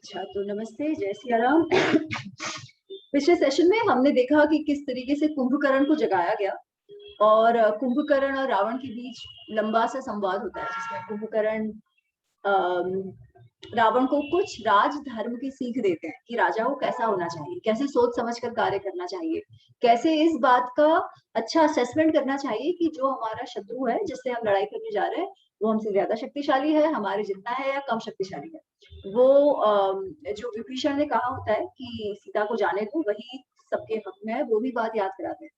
अच्छा, तो नमस्ते, जय सिया राम। पिछले सेशन में हमने देखा कि किस तरीके से कुंभकर्ण को जगाया गया और कुंभकर्ण और रावण के बीच लंबा सा संवाद होता है जिसमें कुंभकर्ण अम, रावण को कुछ राजधर्म की सीख देते हैं कि राजा को कैसा होना चाहिए, कैसे सोच समझ कर कार्य करना चाहिए, कैसे इस बात का अच्छा असेसमेंट करना चाहिए कि जो हमारा शत्रु है जिससे हम लड़ाई करने जा रहे हैं वो हमसे ज्यादा शक्तिशाली है, हमारे जितना है या कम शक्तिशाली है। वो जो विभीषण ने कहा होता है कि सीता को जाने दो, वही सबके हक में है, वो भी बात याद कराते हैं।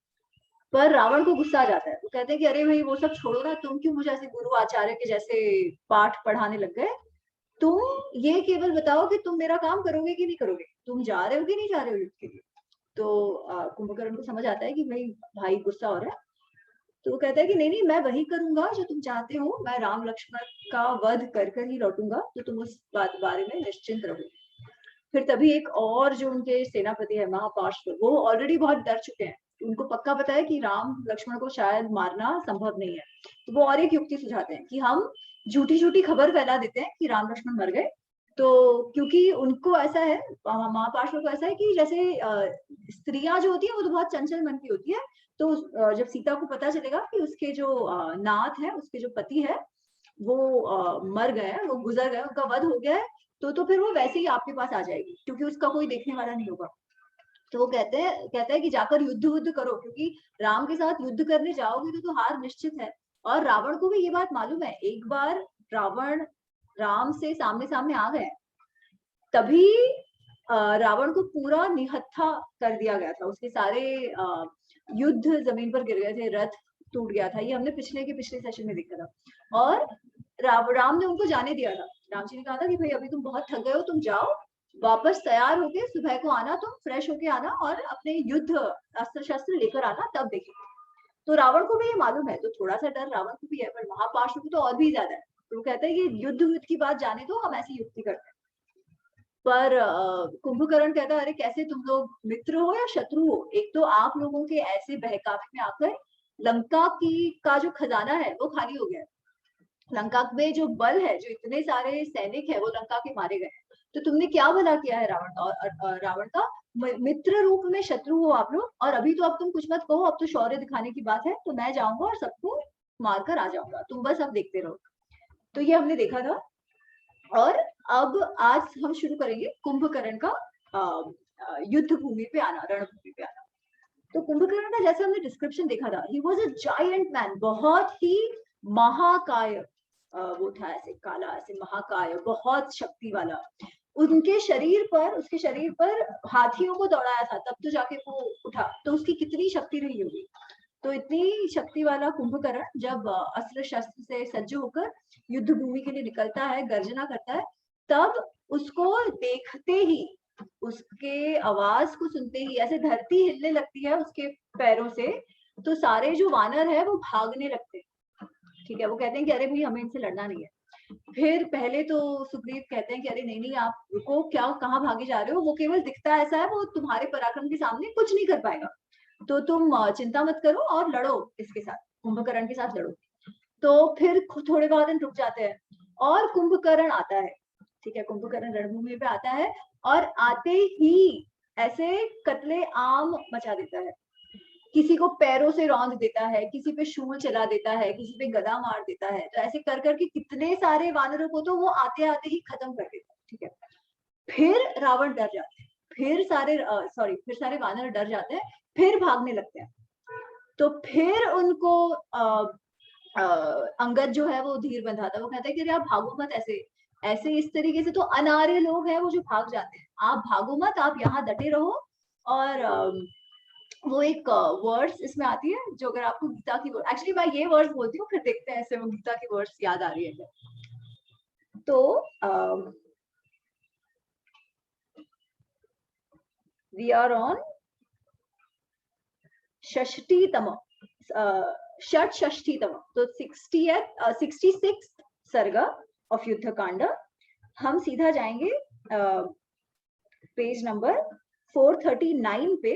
पर रावण को गुस्सा आ जाता है, वो कहते हैं कि अरे भाई वो सब छोड़ो ना, तुम क्यों मुझे ऐसे गुरु आचार्य के जैसे पाठ पढ़ाने लग गए। तुम ये केवल बताओ कि तुम मेरा काम करोगे कि नहीं करोगे, तुम जा रहे हो कि नहीं जा रहे हो युद्ध के लिए। तो कुंभकर्ण को समझ आता है कि भाई भाई गुस्सा हो रहा है। तो वो कहता है कि नहीं नहीं, मैं वही करूंगा जो तुम चाहते हो, मैं राम लक्ष्मण का वध कर कर ही लौटूंगा, तो तुम उस बात बारे में निश्चिंत रहो। फिर तभी एक और जो उनके सेनापति है महापार्श्व, वो ऑलरेडी बहुत डर चुके हैं, उनको पक्का पता है कि राम लक्ष्मण को शायद मारना संभव नहीं है। तो वो और एक युक्ति सुझाते हैं कि हम झूठी झूठी खबर फैला देते हैं कि राम लक्ष्मण मर गए। तो क्योंकि उनको ऐसा है, महापार्श्व को ऐसा है कि जैसे स्त्रियां जो होती है वो तो बहुत चंचल मन की होती है। तो जब सीता को पता चलेगा कि उसके जो नाथ है, उसके जो पति है, वो मर गए हैं, वो गुजर गए, उनका वध हो गया है, तो फिर वो वैसे ही आपके पास आ जाएगी क्योंकि उसका कोई देखने वाला नहीं होगा। तो वो कहता है कि जाकर युद्ध वुद्ध करो, क्योंकि राम के साथ युद्ध करने जाओगे तो हार निश्चित है। और रावण को भी ये बात मालूम है, एक बार रावण राम से सामने सामने आ गए, तभी रावण को पूरा निहत्था कर दिया गया था, उसके सारे युद्ध जमीन पर गिर गए थे, रथ टूट गया था, ये हमने पिछले सेशन में देखा था। और राम ने उनको जाने दिया था, राम जी ने कहा था कि भाई अभी तुम बहुत थक गए हो, तुम जाओ, वापस तैयार होके सुबह को आना, तुम फ्रेश होके आना और अपने युद्ध अस्त्र शस्त्र लेकर आना, तब देखेंगे। तो रावण को भी ये मालूम है, तो थोड़ा सा डर रावण को भी है, पर महापार्श्व को तो और भी ज्यादा है। तो वो कहता है कि युद्ध की बात जाने दो, हम ऐसी युक्ति करते हैं। पर कुंभकर्ण कहता है अरे कैसे तुम लोग मित्र हो या शत्रु हो, एक तो आप लोगों के ऐसे बहकावे में आकर लंका की का जो खजाना है वो खाली हो गया है। लंका में जो बल है, जो इतने सारे सैनिक है, वो लंका के मारे गए। तो तुमने क्या भला किया है रावण का, और रावण का मित्र रूप में शत्रु हो आप लोग, और अभी तो अब तुम कुछ मत कहो, अब तो शौर्य दिखाने की बात है, तो मैं जाऊंगा और सबको मारकर आ जाऊंगा, तुम बस अब देखते रहो। तो ये हमने देखा था। और अब आज हम शुरू करेंगे कुंभकर्ण का युद्ध भूमि पे आना, रणभूमि पे आना। तो कुंभकर्ण का जैसे हमने डिस्क्रिप्शन देखा था, he was a giant man, बहुत ही महाकाय, वो था ऐसे काला, ऐसे महाकाय, बहुत शक्ति वाला। उनके शरीर पर, उसके शरीर पर हाथियों को दौड़ाया था, तब तो जाके वो उठा, तो उसकी कितनी शक्ति रही होगी। तो इतनी शक्ति वाला कुंभकर्ण जब अस्त्र शस्त्र से सज्ज होकर युद्ध भूमि के लिए निकलता है, गर्जना करता है, तब उसको देखते ही, उसके आवाज को सुनते ही ऐसे धरती हिलने लगती है उसके पैरों से। तो सारे जो वानर है वो भागने लगते हैं। ठीक है, वो कहते हैं कि अरे भाई हमें इनसे लड़ना नहीं है। फिर पहले तो सुग्रीव कहते हैं कि अरे नहीं नहीं, आप रुको, क्या कहाँ भागे जा रहे हो, वो केवल दिखता ऐसा है, वो तुम्हारे पराक्रम के सामने कुछ नहीं कर पाएगा, तो तुम चिंता मत करो और लड़ो इसके साथ, कुंभकर्ण के साथ लड़ो। तो फिर थोड़े बहुत दिन रुक जाते हैं और कुंभकर्ण आता है। ठीक है, कुंभकर्ण रणभूमि पे आता है और आते ही ऐसे कत्ले आम मचा देता है, किसी को पैरों से रौंद देता है, किसी पे शूल चला देता है, किसी पे गदा मार देता है। तो ऐसे कर करके कितने सारे वानरों को तो वो आते आते ही खत्म कर देता है। ठीक है, फिर रावण डर जाते हैं, फिर सारे वानर डर जाते हैं, फिर भागने लगते हैं। तो फिर उनको अंगद जो है वो धीर बंधाता है, वो कहता है कि आप भागो मत, ऐसे ऐसे इस तरीके से तो अनार्य लोग हैं वो जो भाग जाते हैं, आप भागो मत, आप यहाँ डटे रहो। और वो एक वर्ड्स इसमें आती है, जो अगर आपको गीता की, एक्चुअली मैं ये वर्ड्स बोलती हूँ, फिर देखते हैं ऐसे वो गीता की वर्ड्स याद आ रही है। तो वी आर ऑन षष्ठीतम, षष्ठीतम, तो 66 सर्ग ऑफ युद्ध कांड। हम सीधा जाएंगे पेज नंबर 439 पे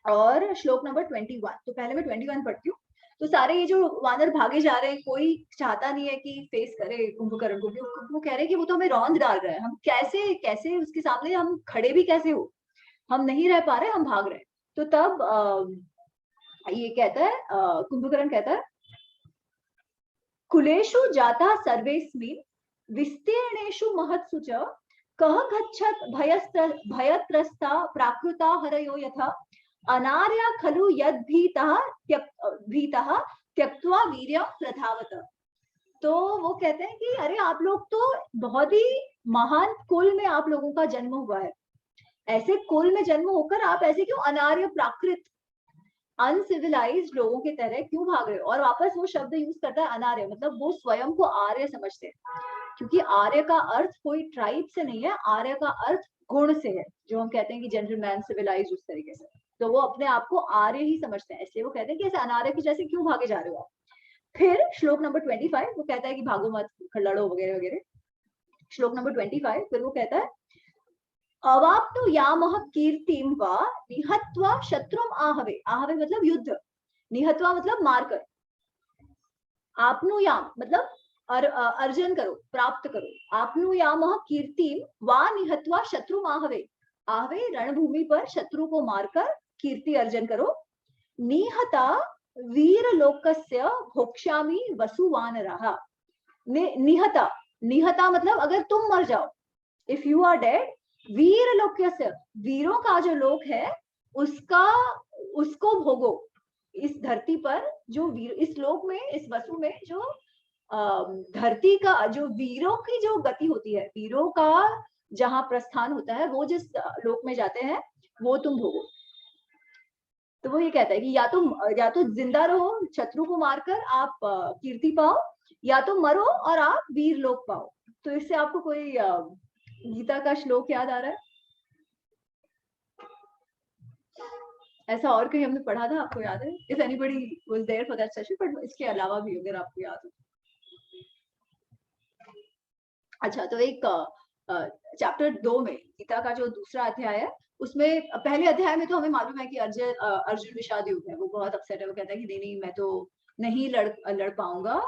और श्लोक नंबर 21। तो पहले मैं 21 पढ़ती हूँ। तो सारे ये जो वानर भागे जा रहे हैं, कोई चाहता नहीं है कि फेस करे कुंभकर्ण को, वो कह रहे हैं कि वो तो हमें रौंद डाल रहा है, हम कैसे कैसे उसके सामने हम खड़े भी कैसे हो, हम नहीं रह पा रहे, हम भाग रहे हैं। तो तब ये कहता है, कुंभकर्ण कहता है, कुलेषु जाता सर्वेस्मिन् विस्तीर्णेषु महत्सु च कः गच्छत् भयत्रस्ता प्राकृता हरयो यथा अनार्या खलु यद् भीतः त्यक्त्वा वीर्यं प्रधावत। तो वो कहते हैं कि अरे आप लोग तो बहुत ही महान कुल में आप लोगों का जन्म हुआ है, ऐसे कुल में जन्म होकर आप ऐसे क्यों अनार्य प्राकृत अनसिविलाइज्ड लोगों की तरह क्यों भाग रहे हो। और वापस वो शब्द यूज करता है अनार्य, मतलब वो स्वयं को आर्य समझते हैं, क्योंकि आर्य का अर्थ कोई ट्राइब से नहीं है, आर्य का अर्थ गुण से है, जो हम कहते हैं कि जेंटलमैन सिविलाइज्ड उस तरीके से, तो वो अपने आप को आर्य ही समझते हैं, इसलिए वो कहते हैं कि ऐसे अनार्य की जैसे क्यों भागे जा रहे हो आप। फिर श्लोक नंबर 25 वो कहता है कि भागो मत, लड़ो वगैरह वगैरह। श्लोक नंबर 25 फिर वो कहता है, अवाप्नु यामः कीर्तिम वा निहत्वा शत्रुम आहवे, आहवे मतलब युद्ध, निहत्वा मतलब मारकर, आपनु याम मतलब अर्जन करो, प्राप्त करो, आपनु यामः कीर्तिम वा निहत्वा शत्रुम आहवे, आहवे रणभूमि पर शत्रु को मारकर कीर्ति अर्जन करो। निहता वीर लोकस्य भोक्ष्यामि वसुवानरः, निहता, निहता मतलब अगर तुम मर जाओ, इफ यू आर डेड, वीर लोकस्य, वीरों का जो लोक है उसका, उसको भोगो, इस धरती पर जो वीर, इस लोक में, इस वसु में जो धरती का जो वीरों की जो गति होती है, वीरों का जहां प्रस्थान होता है, वो जिस लोक में जाते हैं वो तुम भोगो। तो वो ये कहता है कि या तो जिंदा रहो शत्रु को मारकर आप कीर्ति पाओ, या तो मरो और आप वीर लोक पाओ। तो इससे आपको कोई गीता का श्लोक याद आ रहा है? ऐसा और कहीं हमने पढ़ा था, आपको याद है? If anybody was there for that session, but इसके अलावा भी अगर आपको याद हो। अच्छा, तो एक चैप्टर 2 में, गीता का जो दूसरा अध्याय है, उसमें पहले अध्याय में तो हमें मालूम है कि अर्जुन विषाद युद्ध है, वो बहुत अपसेट है, वो कहता है कि नहीं मैं तो नहीं लड़ पाऊंगा,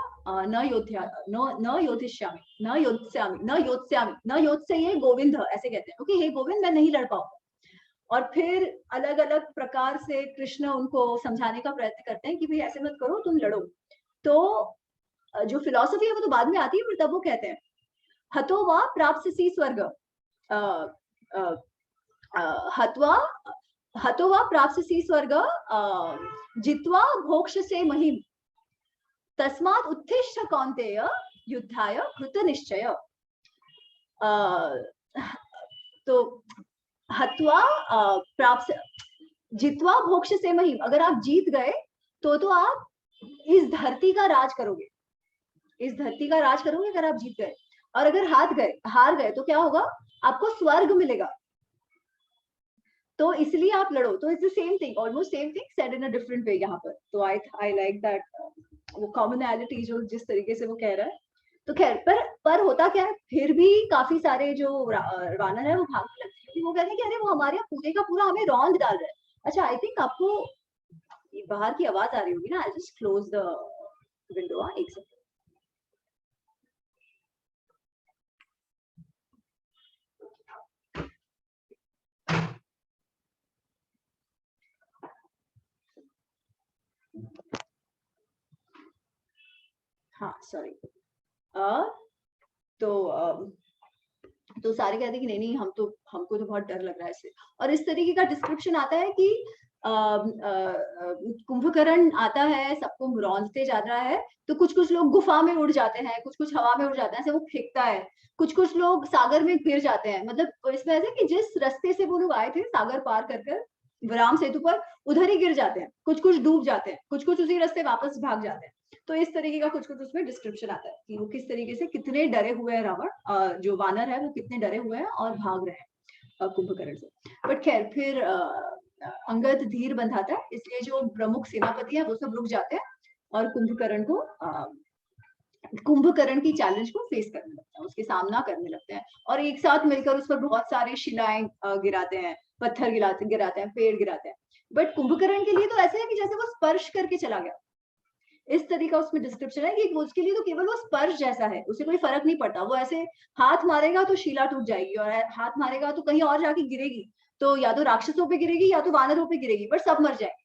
न योत्स्यामि गोविंद ऐसे कहते हैं, ओके हे गोविंद मैं नहीं लड़ पाऊंगा। और फिर अलग अलग प्रकार से कृष्ण उनको समझाने का प्रयत्न करते हैं कि भाई ऐसे मत करो, तुम लड़ो। तो जो फिलॉसफी है वो तो बाद में आती है, पर तब वो कहते हैं हतो वा प्राप्स्यसि स्वर्ग, हतो वा प्राप्स्यसि स्वर्ग जित्वा भोक्ष्यसे महिम, तस्मात् उत्तिष्ठ कौन्तेय युद्धाय कृतनिश्चय। तो हत्वा प्राप्त, जित्वा भोक्ष्यसे महिम, अगर आप जीत गए तो आप इस धरती का राज करोगे, इस धरती का राज करोगे अगर आप जीत गए। और अगर हार गए तो क्या होगा, आपको स्वर्ग मिलेगा। तो इसलिए आप लड़ो। तो it's the same thing, almost same thing said in a different way यहाँ पर। तो आई लाइक दैट वो कॉमनैलिटी जो जिस तरीके से वो कह रहा है। तो खैर पर होता क्या है, फिर भी काफी सारे जो वानर है वो भागने लगते हैं, वो कहते हैं कि अरे वो हमारे पूरे का पूरा हमें रौंद डाल रहा है। अच्छा, आई थिंक आपको बाहर की आवाज आ रही होगी ना, I just close the window. एक सेकंड। हाँ सॉरी। तो सारे कहते हैं कि नहीं हमको तो बहुत डर लग रहा है इससे। और इस तरीके का डिस्क्रिप्शन आता है कि कुंभकर्ण आता है, सबको रौंदते जा रहा है, तो कुछ लोग गुफा में उड़ जाते हैं, कुछ हवा में उड़ जाते हैं, ऐसे वो फेंकता है, कुछ लोग सागर में गिर जाते हैं। मतलब इसमें ऐसे कि जिस रास्ते से वो लोग आए थे सागर पार कर विराम सेतु पर, उधर ही गिर जाते हैं, कुछ डूब जाते हैं, कुछ उसी रास्ते वापस भाग जाते हैं। तो इस तरीके का कुछ उसमें डिस्क्रिप्शन आता है कि वो किस तरीके से कितने डरे हुए हैं, रावण जो वानर है वो कितने डरे हुए हैं और भाग रहे हैं कुंभकर्ण से। बट खैर फिर अंगद धीर बंधाता है, इसलिए जो प्रमुख सेनापति है वो सब रुक जाते हैं और कुंभकर्ण की चैलेंज को फेस करने लगते हैं, उसके सामना करने लगते हैं, और एक साथ मिलकर उस पर बहुत सारे शिलाएं गिराते हैं, पत्थर गिराते हैं, पेड़ गिराते हैं। बट कुंभकर्ण के लिए तो ऐसे है कि जैसे वो स्पर्श करके चला गया, इस तरीका उसमें डिस्क्रिप्शन है कि उसके लिए तो केवल वो स्पर्श जैसा है, उसे कोई फर्क नहीं पड़ता, वो ऐसे हाथ मारेगा तो शिला टूट जाएगी और हाथ मारेगा तो कहीं और जाके गिरेगी, तो या तो राक्षसों पे गिरेगी या तो वानरों पे गिरेगी, पर सब मर जाएंगे,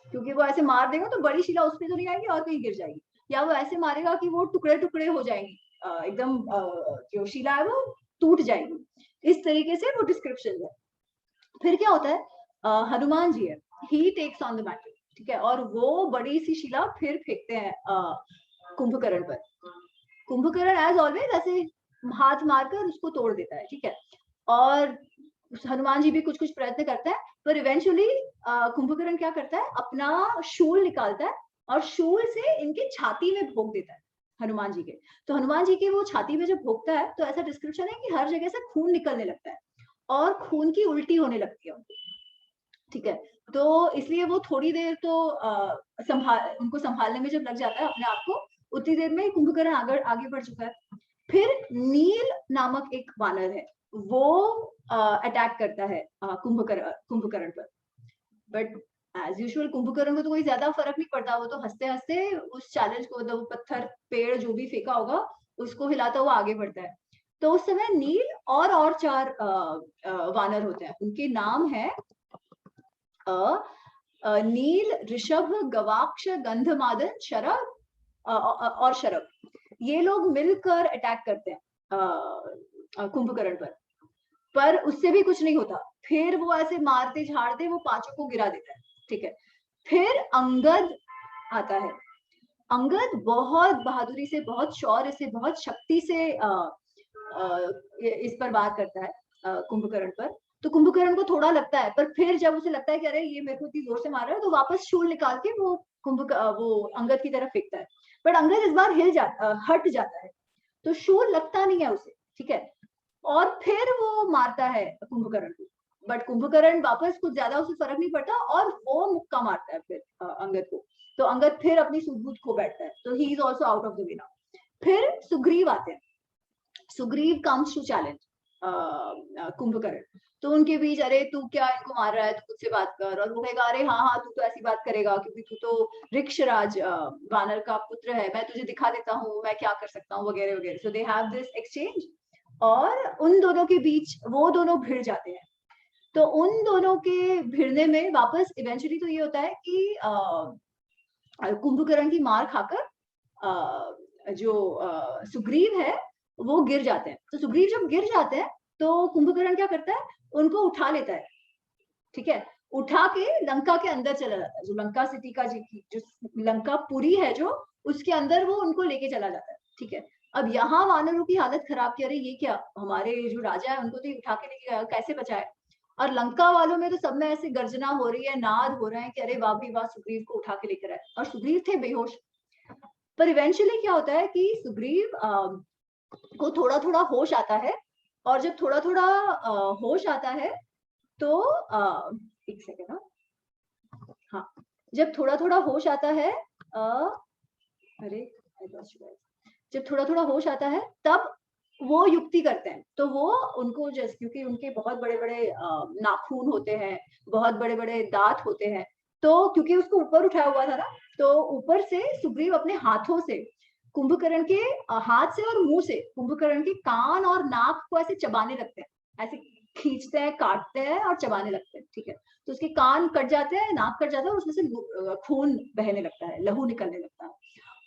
क्योंकि वो ऐसे मार देगा तो बड़ी शिला उस पे तो नहीं आएगी और कहीं गिर जाएगी, या वो ऐसे मारेगा कि वो टुकड़े टुकड़े हो जाएंगी, एकदम जो शिला है वो टूट जाएगी। इस तरीके से वो डिस्क्रिप्शन है। फिर क्या होता है, हनुमान जी है, ही टेक्स ऑन द मैटर, ठीक है, और वो बड़ी सी शिला फिर फेंकते हैं कुंभकर्ण पर। कुंभकर्ण एज ऑलवेज ऐसे हाथ मारकर उसको तोड़ देता है, ठीक है, और हनुमान जी भी कुछ कुछ प्रयत्न करते हैं, पर इवेंचुअली कुंभकर्ण क्या करता है, अपना शूल निकालता है और शूल से इनके छाती में भोंक देता है हनुमान जी के। तो हनुमान जी की वो छाती में जब भोंकता है तो ऐसा डिस्क्रिप्शन है कि हर जगह से खून निकलने लगता है और खून की उल्टी होने लगती है उनको, ठीक है। तो इसलिए वो थोड़ी देर तो उनको संभालने में जब लग जाता है अपने आप को, उतनी देर में कुंभकर्ण आगे बढ़ चुका है। फिर नील नामक एक वानर है, वो अटैक करता है कुंभकर्ण पर, बट एज यूजुअल कुंभकर्ण को तो कोई ज्यादा फर्क नहीं पड़ता, वो तो हंसते हंसते उस चैलेंज को, वो पत्थर पेड़ जो भी फेंका होगा उसको हिलाता हुआ आगे बढ़ता है। तो उस समय नील और 4 वानर होते हैं, उनके नाम है नील, ऋषभ, गवाक्ष, गंधमादन, शरभ और शरभ। ये लोग मिलकर अटैक करते हैं कुंभकर्ण पर उससे भी कुछ नहीं होता, फिर वो ऐसे मारते झाड़ते वो 5 को गिरा देता है, ठीक है। फिर अंगद आता है, अंगद बहुत बहादुरी से, बहुत शौर्य से, बहुत शक्ति से इस पर वार करता है कुंभकर्ण पर। तो कुंभकर्ण को थोड़ा लगता है, पर फिर जब उसे लगता है कि अरे ये मेरे को इतनी जोर से मार रहा है, तो वापस शूल निकाल के वो वो अंगद की तरफ फेंकता है, बट अंगद इस बार हट जाता है, तो शूल लगता नहीं है उसे, ठीक है, और फिर वो मारता है कुंभकर्ण को, बट कुंभकर्ण वापस कुछ ज्यादा उसे फर्क नहीं पड़ता और वो मुक्का मारता है फिर अंगद को, तो अंगद फिर अपनी सूझबूझ खो बैठता है, तो he is also out of the way now. फिर सुग्रीव आते हैं, Sugriv comes to challenge Kumbhakarna, तो उनके बीच, अरे तू क्या इनको मार रहा है, तू मुझसे बात कर, और वो कहेगा अरे हाँ हाँ तू तो ऐसी बात करेगा क्योंकि तू तो ऋक्षराज वानर का पुत्र है, मैं तुझे दिखा देता हूँ मैं क्या कर सकता हूँ, वगैरह वगैरह। सो दे हैव दिस एक्सचेंज, और उन दोनों के बीच वो दोनों भिड़ जाते हैं। तो उन दोनों के भिड़ने में वापस इवेंचुअली तो ये होता है कि कुंभकर्ण की मार खाकर जो सुग्रीव है वो गिर जाते हैं। तो सुग्रीव जब गिर जाते हैं तो कुंभकर्ण क्या करता है, उनको उठा लेता है, ठीक है, उठा के लंका के अंदर चला जाता है, जो लंका सिटी का जो लंका पुरी है जो, उसके अंदर वो उनको लेके चला जाता है, ठीक है। अब यहाँ वानरों की हालत खराब की, अरे ये क्या, हमारे जो राजा है उनको तो उठा के लेके गया, कैसे बचाए, और लंका वालों में तो सब में ऐसे गर्जना हो रही है, नाद हो रहे हैं कि अरे वाह भी वाह सुग्रीव को उठा के लेकर आए, और सुग्रीव थे बेहोश। पर इवेंचुअली क्या होता है कि सुग्रीव को थोड़ा थोड़ा होश आता है, और जब थोड़ा थोड़ा होश आता है तो एक सेकेंड, हाँ, जब थोड़ा थोड़ा होश आता है, अरे जब थोड़ा थोड़ा होश आता है तब वो युक्ति करते हैं। तो वो उनको जैसे, क्योंकि उनके बहुत बड़े बड़े नाखून होते हैं, बहुत बड़े बड़े दांत होते हैं, तो क्योंकि उसको ऊपर उठाया हुआ था ना, तो ऊपर से सुग्रीव अपने हाथों से कुंभकर्ण के हाथ से और मुंह से कुंभकर्ण के कान और नाक को ऐसे चबाने लगते हैं, ऐसे खींचते हैं, काटते हैं और चबाने लगते हैं, ठीक है। तो उसके कान कट जाते हैं, नाक कट जाता है, उसमें से खून बहने लगता है, लहू निकलने लगता है,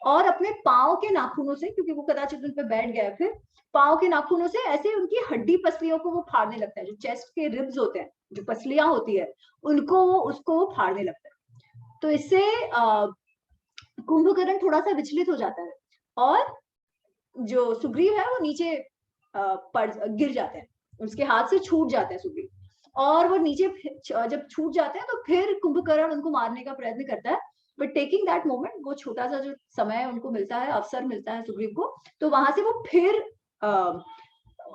और अपने पाँव के नाखूनों से, क्योंकि वो कदाचित उन पे बैठ गया, फिर पाँव के नाखूनों से ऐसे उनकी हड्डी पसलियों को वो फाड़ने लगता है, जो चेस्ट के रिब्स होते हैं, जो पसलियां होती है उनको उसको वो फाड़ने लगता है। तो इससे कुंभकर्ण थोड़ा सा विचलित हो जाता है, और जो सुग्रीव है वो नीचे गिर जाते हैं, उसके हाथ से छूट जाते हैं सुग्रीव, और वो नीचे जब छूट जाते हैं तो फिर कुंभकर्ण उनको मारने का प्रयत्न करता है, बट टेकिंग दैट मोमेंट, वो छोटा सा जो समय उनको मिलता है, अवसर मिलता है सुग्रीव को, तो वहां से वो फिर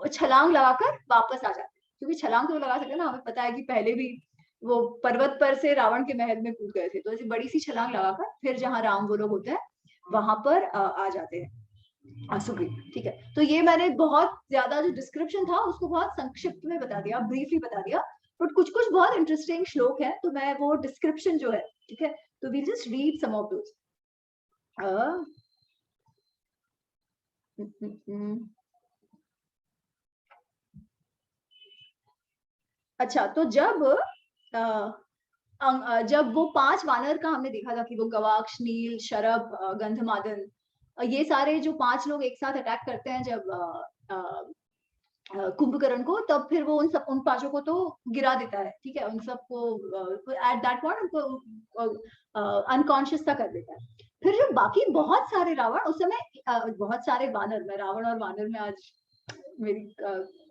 छलांग लगाकर वापस आ जाते हैं, क्योंकि छलांग तो लगा सकते हैं ना, हमें पता है कि पहले भी वो पर्वत पर से रावण के महल में कूद गए थे, तो ऐसी बड़ी सी छलांग लगाकर फिर जहाँ राम वो लोग होते हैं वहां पर आ जाते हैं सुग्रीव, ठीक है। तो ये मैंने बहुत ज्यादा जो डिस्क्रिप्शन था उसको बहुत संक्षिप्त में बता दिया, ब्रीफली बता दिया, बट कुछ कुछ बहुत इंटरेस्टिंग श्लोक है, तो मैं वो डिस्क्रिप्शन जो है, ठीक है, तो we just read some of those. Uh, अच्छा, तो जब वो 5 वानर का हमने देखा था कि वो गवाक्ष, नील, शरभ, गंधमादन, ये सारे जो 5 लोग एक साथ अटैक करते हैं जब कुंभकर्ण को, तब फिर वो उन 5 को तो गिरा देता है, ठीक है? उन सबको एट दैट पॉइंट उनको अनकॉन्शियस सा कर देता है। फिर जो बाकी बहुत सारे रावण उस समय, बहुत सारे वानर, मैं रावण और वानर में आज मेरी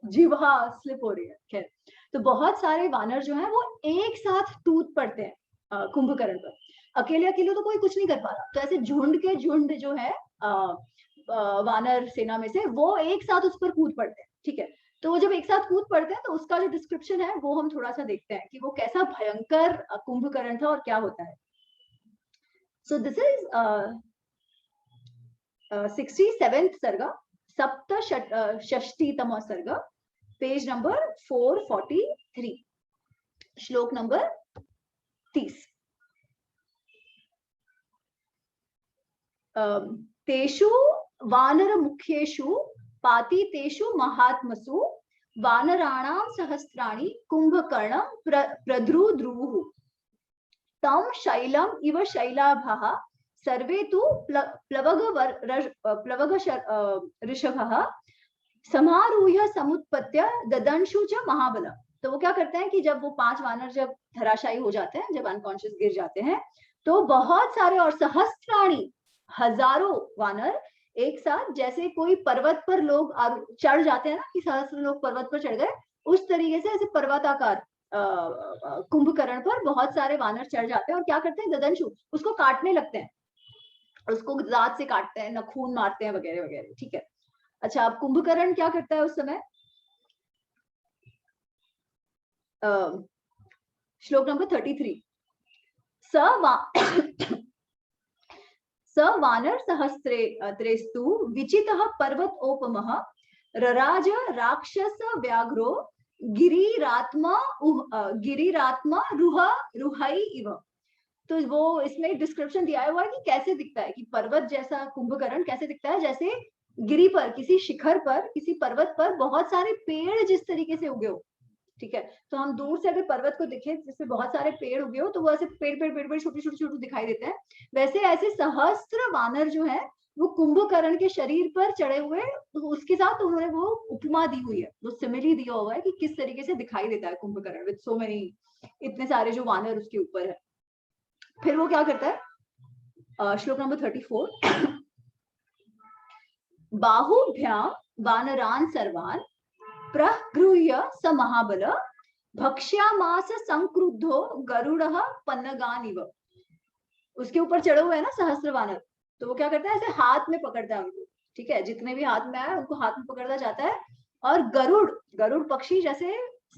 जीवा स्लिप हो रही है, खैर। तो बहुत सारे वानर जो हैं वो एक साथ टूट पड़ते हैं कुंभकर्ण पर। अकेले अकेले तो कोई कुछ नहीं कर पा रहा, तो ऐसे झुंड के झुंड जो है वानर सेना में से वो एक साथ उस पर कूद पड़ते हैं, ठीक है? तो वो जब एक साथ कूद पड़ते हैं तो उसका जो डिस्क्रिप्शन है वो हम थोड़ा सा देखते हैं कि वो कैसा भयंकर कुंभकर्ण था और क्या होता है। सो दिस इज 67th सर्ग, सप्त षष्टितम सर्ग, पेज नंबर 443, श्लोक नंबर 30। तेषु वानर मुख्येषु पातितेषु महात्मसु वानराणां सहस्राणि कुंभकर्णं प्रद्रुद्रुवुः तं शैलम् इव शैलाभः सर्वे तु प्लवग ऋषभः समारूह्य समुत्पत्य ददंशु च महाबल। तो वो क्या करते हैं कि जब वो 5 वानर जब धराशायी हो जाते हैं, जब अनकॉन्शियस गिर जाते हैं, तो बहुत सारे और सहस्त्राणी, हजारों वानर एक साथ, जैसे कोई पर्वत पर लोग चढ़ जाते हैं ना कि सहस्त्र लोग पर्वत पर चढ़ गए, उस तरीके से ऐसे पर्वताकार कुंभकर्ण पर बहुत सारे वानर चढ़ जाते हैं और क्या करते हैं, ददंशु, उसको काटने लगते हैं, उसको दांत से काटते हैं, नखून मारते हैं वगैरह वगैरह, ठीक है? अच्छा, अब कुंभकर्ण क्या करता है उस समय? श्लोक नंबर 33, स वानर सहस्त्रेस्तु विचितः पर्वतोपमः रराज राक्षस व्याघ्रो गिरिरात्मा रुहै इव। तो वो इसमें डिस्क्रिप्शन दिया हुआ है कि कैसे दिखता है, कि पर्वत जैसा कुंभकर्ण कैसे दिखता है, जैसे गिरी पर, किसी शिखर पर, किसी पर्वत पर बहुत सारे पेड़ जिस तरीके से उगे हो, ठीक है? तो हम दूर से अगर पर्वत को देखें जिससे बहुत सारे पेड़ उगे हो, तो वो ऐसे पेड़ पेड़ पेड़ पेड़ छोटे छोटे छोटे दिखाई देते हैं। वैसे ऐसे सहस्त्र वानर जो है वो कुंभकर्ण के शरीर पर चढ़े हुए, तो उसके साथ उन्होंने वो उपमा दी हुई है, वो सिमिली दिया हुआ है कि किस तरीके से दिखाई देता है कुंभकर्ण विद सो मेनी, इतने सारे जो वानर उसके ऊपर है। फिर वो क्या करता है, श्लोक नंबर 34, बाहुभ्यां वानरान सर्वान प्रगृह्य स महाबल भक्ष्यामास संक्रुद्धो गरुड़ः पन्नगानिव। उसके ऊपर चढ़े हुए है ना सहस्त्र वानर, तो वो क्या करता है, ऐसे हाथ में पकड़ता है उनको, ठीक है? जितने भी हाथ में आए उनको हाथ में पकड़ता जाता है, और गरुड़ पक्षी जैसे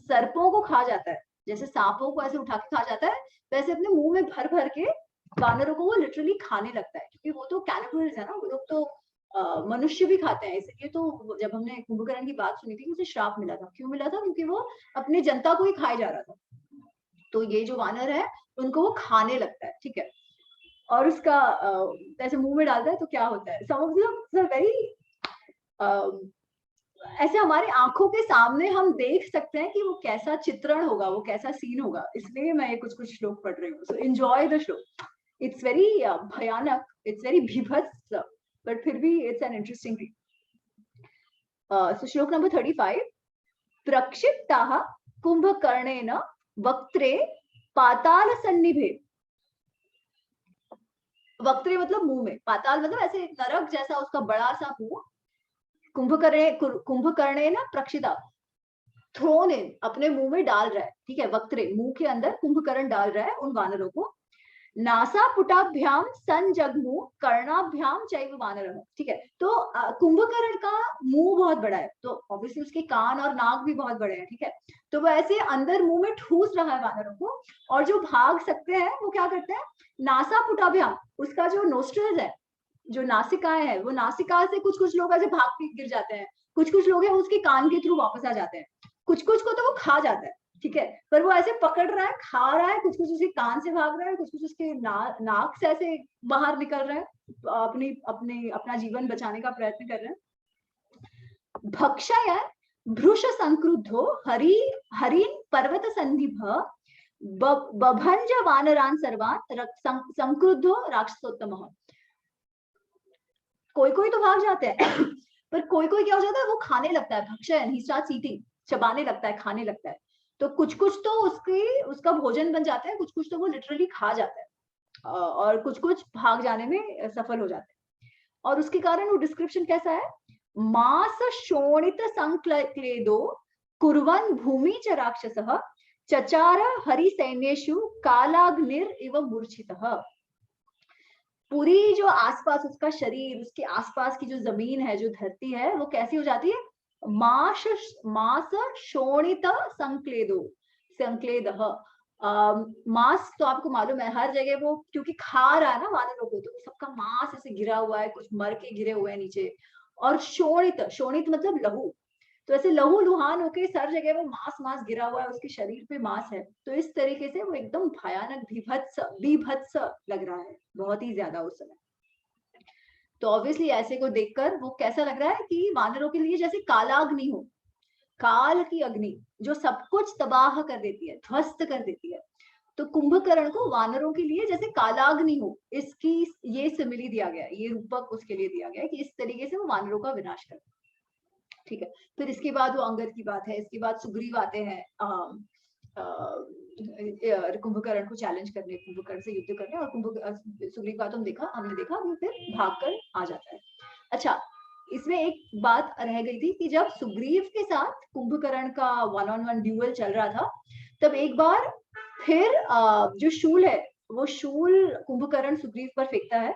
सर्पों को खा जाता है, जैसे सांपों को ऐसे उठा के खा जाता है, वैसे अपने मुंह में भर भर के वानरों को वो लिटरली खाने लगता है, क्योंकि वो तो कैनिबल्स है ना, वो लोग तो मनुष्य भी खाते हैं। इसलिए तो जब हमने कुंभकर्ण की बात सुनी थी, उसे श्राप मिला था। क्यों मिला था? क्योंकि वो अपनी जनता को ही खाए जा रहा था। तो ये जो वानर है उनको वो खाने लगता है, ठीक है? और उसका ऐसे मुंह में डालता है तो क्या होता है, समझ वेरी ऐसे हमारे आंखों के सामने हम देख सकते हैं कि वो कैसा चित्रण होगा, वो कैसा सीन होगा। इसलिए मैं ये कुछ कुछ श्लोक पढ़ रही हूँ। सो एंजॉय द श्लोक, इट्स वेरी भयानक, इट्स वेरी भीभत्स, बट फिर भी इट्स एन इंटरेस्टिंग रीड। सो श्लोक नंबर 35, प्रक्षिप्ताः कुंभकर्णेन वक्त्रे पाताल सन्निभे। वक्त्रे मतलब मुंह में, पाताल मतलब ऐसे नरक जैसा उसका बड़ा सा मुंह। कुंभकर्णे ना प्रक्षिता, थ्रोन इन, अपने मुंह में डाल रहा है, ठीक है? वक्त्रे, मुंह के अंदर कुंभकर्ण डाल रहा है उन वानरों को। नासा पुटाभ्याम संजग्मु कर्णाभ्याम चैव वानरः, ठीक है? तो कुंभकर्ण का मुंह बहुत बड़ा है, तो ऑब्वियसली उसके कान और नाक भी बहुत बड़े हैं, ठीक है? तो वो ऐसे अंदर मुंह में ठूस रहा है वानरों को, और जो भाग सकते हैं वो क्या करते हैं, नासा पुटाभ्याम, उसका जो नोस्ट्रल्स है, जो नासिकाएं है, वो नासिका से कुछ कुछ लोग ऐसे भाग के गिर जाते हैं, कुछ कुछ लोग हैं उसके कान के थ्रू वापस आ जाते हैं, कुछ कुछ को तो वो खा जाता है, ठीक है, पर वो ऐसे पकड़ रहा है, खा रहा है, कुछ कुछ उसके कान से भाग रहा है, कुछ कुछ उसके नाक से ऐसे बाहर निकल रहा है, अपना जीवन बचाने का प्रयत्न कर रहे हैं। भक्षय भ्रुश संक्रुद्धो हरिन पर्वत संधिभ बभंज वानरान सर्वान संक्रुद्धो राक्षसोत्तम। कोई कोई तो भाग जाते हैं पर कोई कोई क्या हो जाता है, वो खाने लगता है, भक्षय ही स्टार्ट्स ईटिंग, चबाने लगता है, खाने लगता है। तो कुछ कुछ तो उसका भोजन बन जाता है, कुछ कुछ तो वो लिटरली खा जाता है, और कुछ कुछ भाग जाने में सफल हो जाते हैं। और उसके कारण वो डिस्क्रिप्शन कैसा है, मास शोणित संक्लेदो कुर्वन् भूमि च राक्षसः चचार हरि सैन्येषु कालाग्निर इव मूर्छितः। पूरी जो आसपास उसका शरीर, उसके आसपास की जो जमीन है, जो धरती है, वो कैसी हो जाती है, मास शोणित संक्लेद। मास तो आपको मालूम है, हर जगह वो क्योंकि खा रहा है ना वानरों को, तो सबका मांस ऐसे गिरा हुआ है, कुछ मर के गिरे हुए हैं नीचे। और शोणित मतलब लहू, तो ऐसे लहू लुहान होके हर जगह वो मांस गिरा हुआ है, उसके शरीर पे मांस है। तो इस तरीके से वो एकदम भयानक बीभत्स लग रहा है, बहुत ही ज्यादा उस समय। तो ऑब्वियसली ऐसे को देखकर वो कैसा लग रहा है कि वानरों के लिए जैसे कालाग्नि हो, काल की अग्नि जो सब कुछ तबाह कर देती है, ध्वस्त कर देती है। तो कुंभकर्ण को वानरों के लिए जैसे कालाग्नि हो, इसकी ये सिमिली दिया गया है, ये रूपक उसके लिए दिया गया है कि इस तरीके से वो वानरों का विनाश कर। ठीक है, फिर इसके बाद वो अंगद की बात है, इसके बाद सुग्रीव आते हैं कुंभकर्ण को चैलेंज करने, कुंभकर्ण से युद्ध करने, और सुग्रीव का तो हमने देखा वो फिर भागकर आ जाता है। अच्छा, इसमें एक बात रह गई थी कि जब सुग्रीव के साथ कुंभकर्ण का 1-on-1 ड्यूअल चल रहा था, तब एक बार फिर जो शूल है, वो शूल कुंभकर्ण सुग्रीव पर फेंकता है,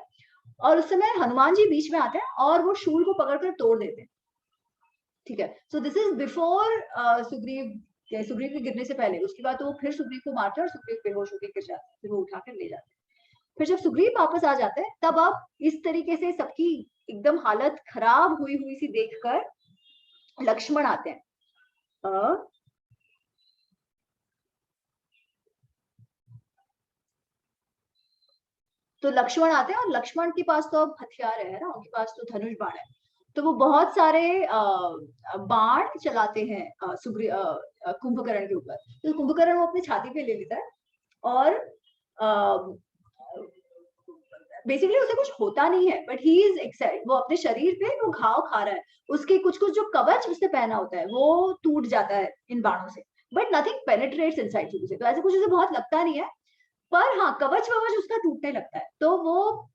और उस समय हनुमान जी बीच में आते हैं और वो शूल को पकड़कर तोड़ देते हैं। ठीक है, so this is before Sugriv के गिरने से पहले। उसके बाद तो वो फिर सुग्रीव को मारते हैं और सुग्रीव बेहोश होकर गिर जाते हैं, फिर वो उठाकर ले जाते हैं। फिर जब सुग्रीव वापस आ जाते हैं, तब अब इस तरीके से सबकी एकदम हालत खराब हुई हुई सी देखकर लक्ष्मण आते हैं। तो लक्ष्मण आते हैं, और लक्ष्मण के पास तो अब हथियार है ना, उनके पास तो धनुष बाण है। तो वो बहुत सारे बाण चलाते हैं कुंभकर्ण के ऊपर। तो कुंभकर्ण वो अपनी छाती पे ले लेता है, और बेसिकली उसे कुछ होता नहीं है, बट ही इज एक्साइटेड। वो अपने शरीर पे वो घाव खा रहा है, उसके कुछ कुछ जो कवच उसने पहना होता है वो टूट जाता है इन बाणों से, बट नथिंग पेनिट्रेट्स इनसाइड से। तो ऐसे कुछ उसे बहुत लगता नहीं है, पर हाँ कवच ववच उसका टूटने लगता है। तो वो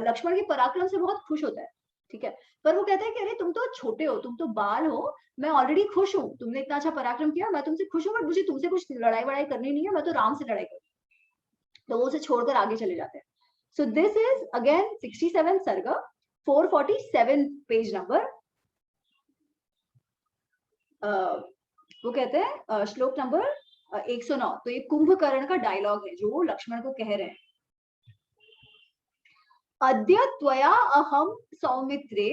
लक्ष्मण के पराक्रम से बहुत खुश होता है। ठीक है, पर वो कहता है कि अरे तुम तो छोटे हो, तुम तो बाल हो, मैं ऑलरेडी खुश हूँ, तुमने इतना अच्छा पराक्रम किया, मैं तुमसे खुश हूँ, बट मुझे तुमसे कुछ लड़ाई वड़ाई करनी नहीं है, मैं तो राम से लड़ाई करूँ। तो वो उसे छोड़कर आगे चले जाते हैं। सो दिस इज अगेन 67 सर्ग, 447 पेज नंबर। वो कहते हैं श्लोक नंबर 109। तो ये कुंभकर्ण का डायलॉग है जो वो लक्ष्मण को कह रहे हैं। अद्य त्वया अहम सौमित्रे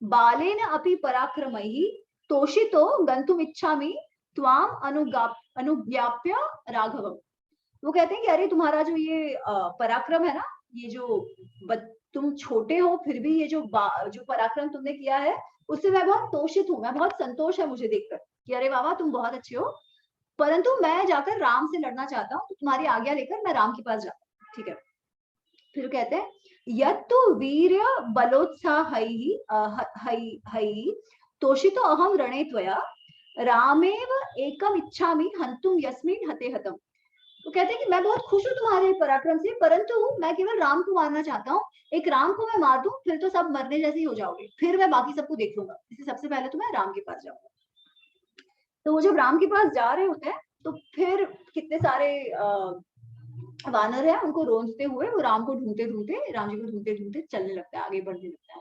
बालेन अपि पराक्रमैः तोषितो गन्तुमिच्छामि त्वाम अनुज्ञाप्य राघवम। वो कहते हैं कि अरे तुम्हारा जो ये पराक्रम है ना, ये जो तुम छोटे हो फिर भी ये जो पराक्रम तुमने किया है, उससे मैं बहुत तोषित हूँ, मैं बहुत संतोष है मुझे देखकर कि अरे बाबा तुम बहुत अच्छे हो, परंतु मैं जाकर राम से लड़ना चाहता हूँ, तो तुम्हारी आज्ञा लेकर मैं राम के पास जाता हूँ। ठीक है, फिर कहते हैं यत्तु वीर्य बलोत्साहैः तोषितो अहम रणे त्वया रामेव एकम इच्छामि हन्तुम यस्मिन् हते हतम। तो कहते हैं कि मैं बहुत खुश हूँ तुम्हारे पराक्रम से, परंतु मैं केवल राम को मारना चाहता हूँ। एक राम को मैं मार दूं, फिर तो सब मरने जैसे ही हो जाओगे, फिर मैं बाकी सबको देख लूंगा, इसलिए सबसे पहले तो मैं राम के पास जाऊंगा। तो वो जब राम के पास जा रहे होते हैं, तो फिर कितने सारे वानर है, उनको रोंदते हुए वो राम को ढूंढते ढूंढते, राम जी को ढूंढते ढूंढते चलने लगता है, आगे बढ़ने लगता है।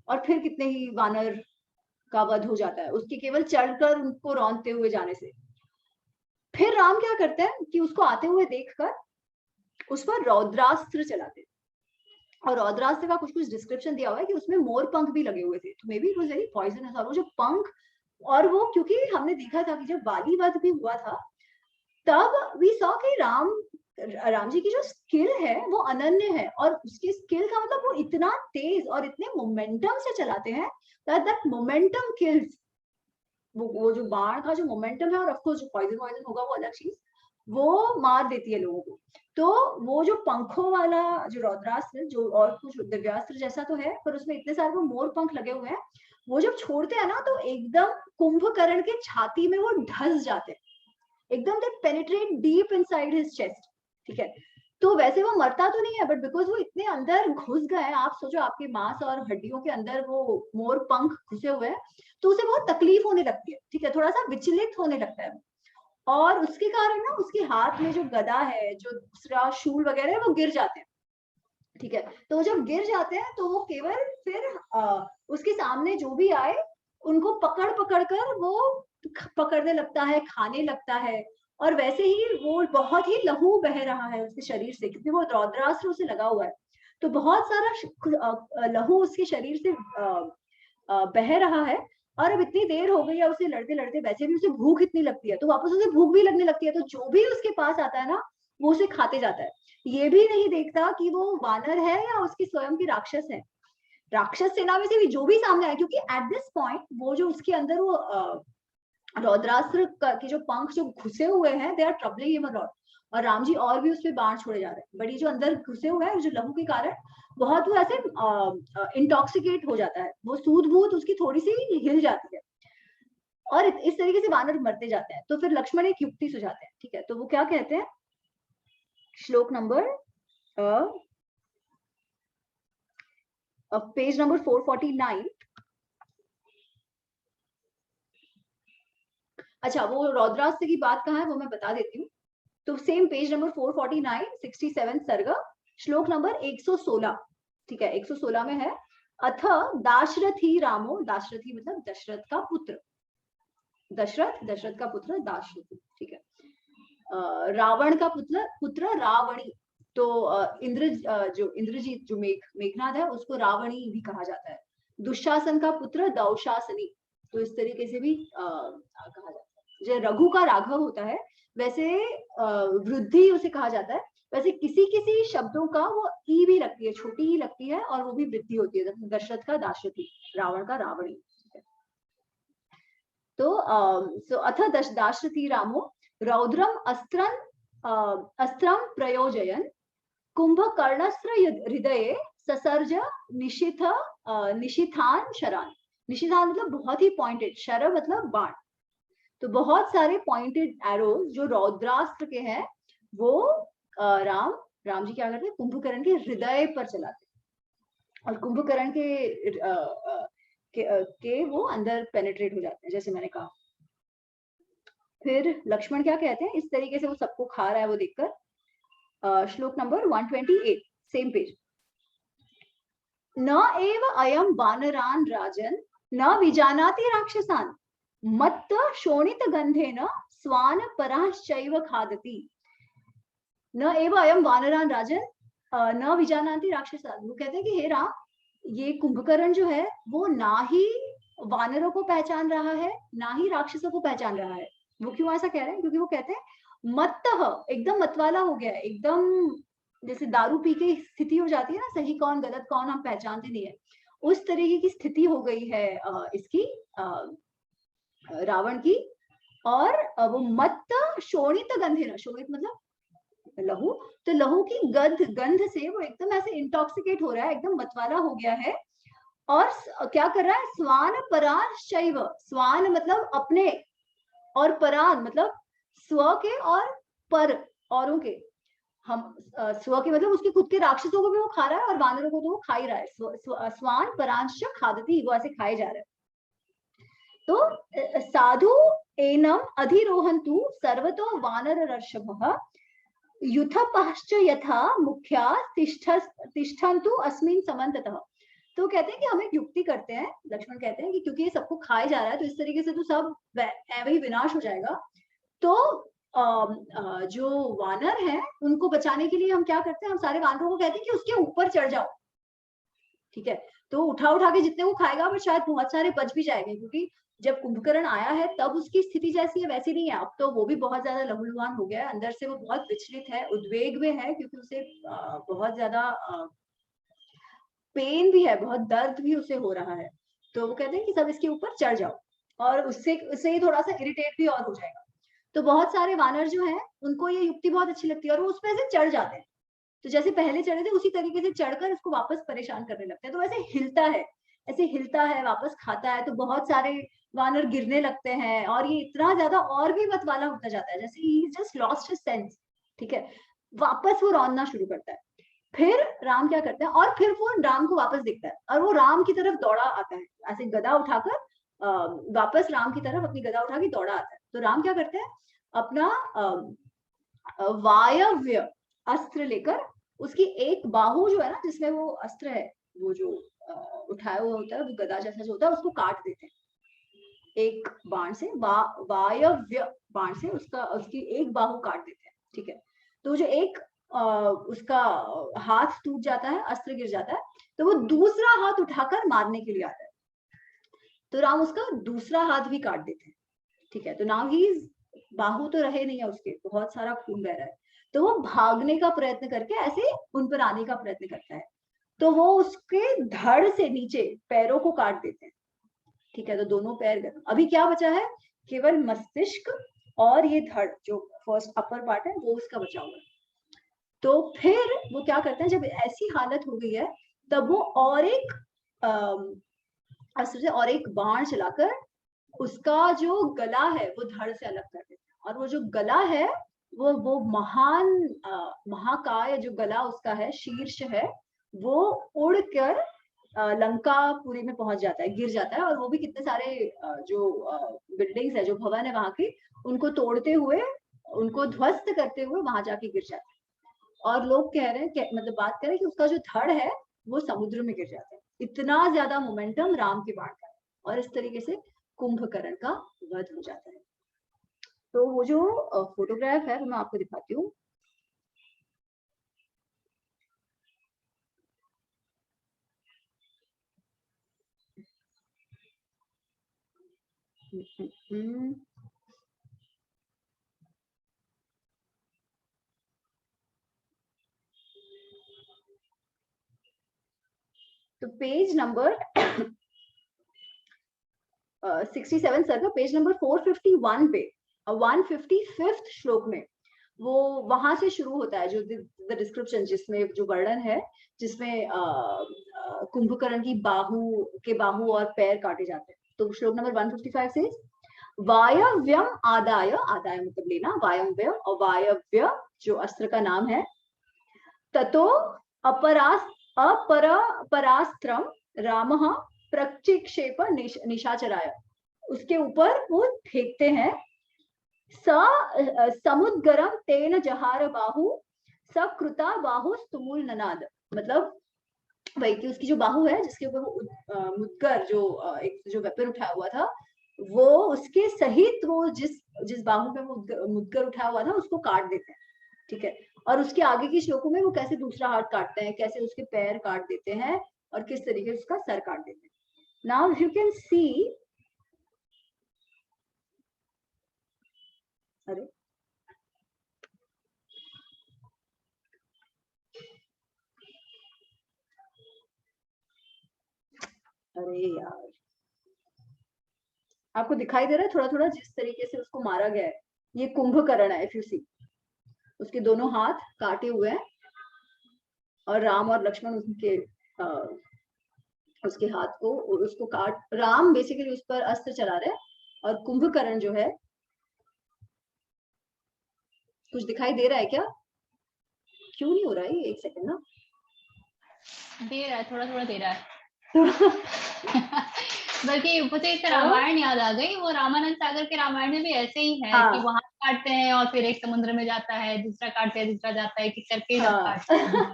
और फिर कितने ही वानर का वध हो जाता है उसके केवल चढ़कर उनको रौंदते हुए जाने से। फिर राम क्या करते हैं कि उसको आते हुए देखकर उस पर रौद्रास्त्र चलाते हैं, और रौद्रास्त्र का कुछ कुछ डिस्क्रिप्शन दिया हुआ है कि उसमें मोर पंख भी लगे हुए थे, तो may be it was very poisonous. और वो जो पंख, और वो क्योंकि हमने देखा था कि जब बाली वध भी हुआ था, तब वी सॉ कि राम जी की जो स्किल है वो अनन्य है, और उसकी स्किल का मतलब वो इतना तेज और इतने मोमेंटम से चलाते हैं दैट मोमेंटम किल्स। वो जो बाण का जो मोमेंटम है, और ऑफ कोर्स जो पॉइजन होगा वो अलग चीज, वो मार देती है लोगों को। तो वो जो पंखों वाला जो रौद्रास्त्र, जो और कुछ दिव्यास्त्र जैसा तो है पर उसमें इतने सारे वो मोर पंख लगे हुए हैं, वो जब छोड़ते हैं ना तो एकदम कुंभकर्ण के छाती में वो ढस जाते हैं, एकदम they penetrate deep inside his chest. ठीक है, तो वैसे वो मरता तो नहीं है, बट बिकॉज वो इतने अंदर घुस गए हैं, आप सोचो आपके मांस और हड्डियों के अंदर वो मोर पंख घुसे हुए हैं, तो उसे बहुत तकलीफ होने लगती है। ठीक है, थोड़ा सा विचलित होने लगता है, और उसके कारण ना उसके हाथ में जो गदा है, जो दूसरा शूल वगैरह है, वो गिर जाते हैं। ठीक है, तो वो जब गिर जाते हैं तो वो केवल फिर उसके सामने जो भी आए उनको पकड़ पकड़ कर वो पकड़ने लगता है, खाने लगता है। और वैसे ही वो बहुत ही लहू बह रहा है उसके शरीर से, क्योंकि वो रौद्रास्त्र उसे लगा हुआ है, तो बहुत सारा लहू उसके शरीर से बह रहा है। और अब इतनी देर हो गई है उसे लड़ते लड़ते, वैसे भी उसे भूख इतनी लगती है, तो वापस उसे भूख भी लगने लगती है, तो जो भी उसके पास आता है ना वो उसे खाते जाता है। ये भी नहीं देखता कि वो वानर है या उसकी स्वयं की राक्षस है। राक्षस सेना में से भी जो भी सामने आए, क्योंकि एट दिस पॉइंट वो जो उसके अंदर वो रौद्रास्त्र के जो पंख जो घुसे हुए हैं, they are troubling him a lot, और राम जी और भी उस पर बाण छोड़े जा रहे हैं। बड़ी जो अंदर घुसे हुए हैं जो लहू के कारण बहुत वो ऐसे इंटॉक्सिकेट हो जाता है, वो सूद बूद उसकी थोड़ी सी हिल जाती है, और इस तरीके से वानर मरते जाते हैं। तो फिर लक्ष्मण एक युक्ति सुझाते हैं। ठीक है, तो वो क्या कहते हैं, श्लोक नंबर पेज नंबर 449। अच्छा, वो रौद्रास्त्र की बात कहाँ है वो मैं बता देती हूँ। तो सेम पेज नंबर 449, 67 सर्ग, श्लोक नंबर 116। ठीक है, 116 में है, अथ दाशरथी रामो, दाशरथी मतलब दशरथ का पुत्र, दशरथ का पुत्र दाशरथी। ठीक है, रावण का पुत्र रावणी। तो जो इंद्रजीत जो मेघनाद है उसको रावणी भी कहा जाता है। दुशासन का पुत्र दौशासनी, तो इस तरीके से भी कहा जाता है। जो रघु का राघव होता है, वैसे वृद्धि उसे कहा जाता है। वैसे किसी किसी शब्दों का वो ई भी लगती है, छोटी ही लगती है, और वो भी वृद्धि होती है, दशरथ का दाशरथी, रावण का रावणी। तो अथ दाशरथी रामो रौद्रम अस्त्रम प्रयोजयन कुंभकर्णस्त्र हृदये ससर्ज निशिथ निशिथान शरान। निशिथान मतलब बहुत ही पॉइंटेड, शर मतलब बाण। तो बहुत सारे पॉइंटेड एरोज जो रौद्रास्त्र के हैं वो राम जी क्या करते हैं, कुंभकर्ण के हृदय पर चलाते हैं, और कुंभकर्ण के वो अंदर पेनिट्रेट हो जाते हैं, जैसे मैंने कहा। फिर लक्ष्मण क्या कहते हैं, इस तरीके से वो सबको खा रहा है वो देखकर, श्लोक नंबर 128, सेम पेज। न एव अयम वानरान राजन न विजानाति राक्षसान मत्त शोणित गंधेन स्वान पराश्चैव खादति। न एव अयम वानरान राजन न विजानाति राक्षसान। वो कहते हैं कि हे राम, ये कुंभकर्ण जो है वो ना ही वानरों को पहचान रहा है ना ही राक्षसों को पहचान रहा है। वो क्यों ऐसा कह रहे हैं, क्योंकि वो कहते हैं मत्तः, एकदम मतवाला हो गया है, एकदम जैसे दारू पी के स्थिति हो जाती है ना, सही कौन गलत कौन हम पहचानते नहीं है, उस तरीके की स्थिति हो गई है इसकी रावण की। और वो मत्त शोणित गंधेन, शोणित मतलब लहू, तो लहू की गंध से वो एकदम ऐसे इंटॉक्सिकेट हो रहा है, एकदम मतवाला हो गया है। और क्या कर रहा है, स्वान परान शैव, स्वान मतलब अपने, और परान मतलब स्व के, और पर औरों के। हम स्व के मतलब उसके खुद के राक्षसों को भी वो खा रहा है, और वानरों को तो वो खा ही रहा है। स्वान परांश खादती, वो ऐसे खाए जा रहे हैं। तो साधु एनम अधिरोहंतु सर्वतो वानर ऋषभः युथपश्च यथा मुख्या तिष्ठन्तु अस्मिन् समन्ततः। तो कहते हैं कि हम एक युक्ति करते हैं, लक्ष्मण कहते हैं कि क्योंकि ये सबको खाया जा रहा है तो इस तरीके से तो सब वही विनाश हो जाएगा। तो जो वानर हैं उनको बचाने के लिए हम क्या करते हैं, हम सारे वानरों को कहते हैं कि उसके ऊपर चढ़ जाओ। ठीक है, तो उठा उठा के जितने वो खाएगा पर शायद बहुत सारे बच भी जाएंगे, क्योंकि जब कुंभकर्ण आया है तब उसकी स्थिति जैसी है वैसी नहीं है। अब तो वो भी बहुत ज्यादा लहूलुहान हो गया है, अंदर से वो बहुत विचलित है, उद्वेग में है, क्योंकि उसे बहुत ज्यादा पेन भी है, बहुत दर्द भी उसे हो रहा है। तो वो कहते हैं कि सब इसके ऊपर चढ़ जाओ, और उससे उससे ही थोड़ा सा इरिटेट भी और हो जाएगा। तो बहुत सारे वानर जो हैं उनको ये युक्ति बहुत अच्छी लगती है और वो उसपे ऐसे चढ़ जाते हैं। तो जैसे पहले चढ़े थे उसी तरीके से चढ़कर उसको वापस परेशान करने लगते हैं। तो ऐसे हिलता है, ऐसे हिलता है, वापस खाता है, तो बहुत सारे वानर गिरने लगते हैं और ये इतना ज्यादा और भी मतवाला होता जाता है, जैसे ही जस्ट लॉस्ट हिज सेंस। ठीक है, वापस वो रौंदना शुरू करता है। फिर राम क्या करते हैं, और फिर वो राम को वापस दिखता है और वो राम की तरफ दौड़ा आता है, ऐसे गदा उठाकर वापस राम की तरफ अपनी गदा उठा के दौड़ा आता है। तो राम क्या करते हैं, अपना वायव्य अस्त्र लेकर उसकी एक बाहु जो है ना, जिसमें वो अस्त्र है, वो जो उठाया हुआ होता है, वो गदा जैसा जो होता है, उसको काट देते हैं एक बाण से, वायव्य बाण से उसकी एक बाहु काट देते हैं। ठीक है, तो जो एक उसका हाथ टूट जाता है, अस्त्र गिर जाता है, तो वो दूसरा हाथ उठाकर मारने के लिए आता है। तो राम उसका दूसरा हाथ भी काट देते हैं। ठीक है, तो नाउ ही बाहु तो रहे नहीं है उसके, बहुत सारा खून बह रहा है, तो वो भागने का प्रयत्न करके ऐसे उन पर आने का प्रयत्न करता है। तो वो उसके धड़ से नीचे पैरों को काट देते हैं। ठीक है, तो दोनों पैर गए। अभी क्या बचा है, केवल मस्तिष्क और ये धड़ जो फर्स्ट अपर पार्ट है वो उसका बचा हुआ है। तो फिर वो क्या करते हैं, जब ऐसी हालत हो गई है तब वो और एक अस्त्र से और एक बाण चलाकर उसका जो गला है वो धड़ से अलग कर देते हैं। और वो जो गला है वो महान महाकाय जो गला उसका है, शीर्ष है, वो उड़कर लंकापुरी में पहुंच जाता है, गिर जाता है। और वो भी कितने सारे जो बिल्डिंग्स है, जो भवन है वहां की, उनको तोड़ते हुए, उनको ध्वस्त करते हुए वहां जाके गिर जाता है। और लोग कह रहे हैं, मतलब बात करें कि उसका जो धड़ है वो समुद्र में गिर जाता है। इतना ज्यादा मोमेंटम राम के बाण का है, और इस तरीके से कुंभकर्ण का वध हो जाता है। तो वो जो फोटोग्राफ है वो मैं आपको दिखाती हूँ। तो पेज नंबर 67 सर का पेज नंबर 451 पे 155th श्लोक में वो वहां से शुरू होता है, जो द डिस्क्रिप्शन, जिसमें जो वर्णन है, जिसमें कुंभकर्ण की बाहु और पैर काटे जाते हैं। तो श्लोक नंबर 155 से वायव्यम आदाय, आदाय मतलब लेना, वायव्य, और वायव्य जो अस्त्र का नाम है, ततो अपरास्त्रम रामः प्रक्षिक्षेप निशाचराय, उसके ऊपर वो फेंकते हैं। समुद्गरम तेन जहार बाहु सकृता बाहु स्तुमूल ननाद, मतलब वही कि उसकी जो बाहु है, जिसके ऊपर वो मुद्गर जो एक जो वेपन उठाया हुआ था, वो उसके सहित वो जिस बाहु पे वो मुद्गर उठाया हुआ था उसको काट देते हैं। ठीक है, और उसके आगे की श्लोकों में वो कैसे दूसरा हाथ काटते हैं, कैसे उसके पैर काट देते हैं, और किस तरीके से उसका सर काट देते हैं। नाउ यू कैन सी, अरे अरे यार, आपको दिखाई दे रहा है थोड़ा थोड़ा जिस तरीके से उसको मारा गया है? ये कुंभकर्ण है, इफ यू सी, उसके दोनों हाथ काटे हुए हैं और राम और लक्ष्मण उनके उसके हाथ को, उसको काट, राम बेसिकली उस पर अस्त्र चला रहे हैं, और कुंभकर्ण जो है, कुछ दिखाई दे रहा है क्या? क्यों नहीं हो रहा है? एक सेकंड ना, दे रहा है, थोड़ा थोड़ा दे रहा है। बल्कि मुझे एक रामायण याद आ गई, वो रामानंद सागर के रामायण में भी ऐसे ही है कि वहां काटते हैं और फिर एक समुद्र में जाता है, दूसरा काटते हैं, दूसरा जाता है, एक करके ही काटते हैं।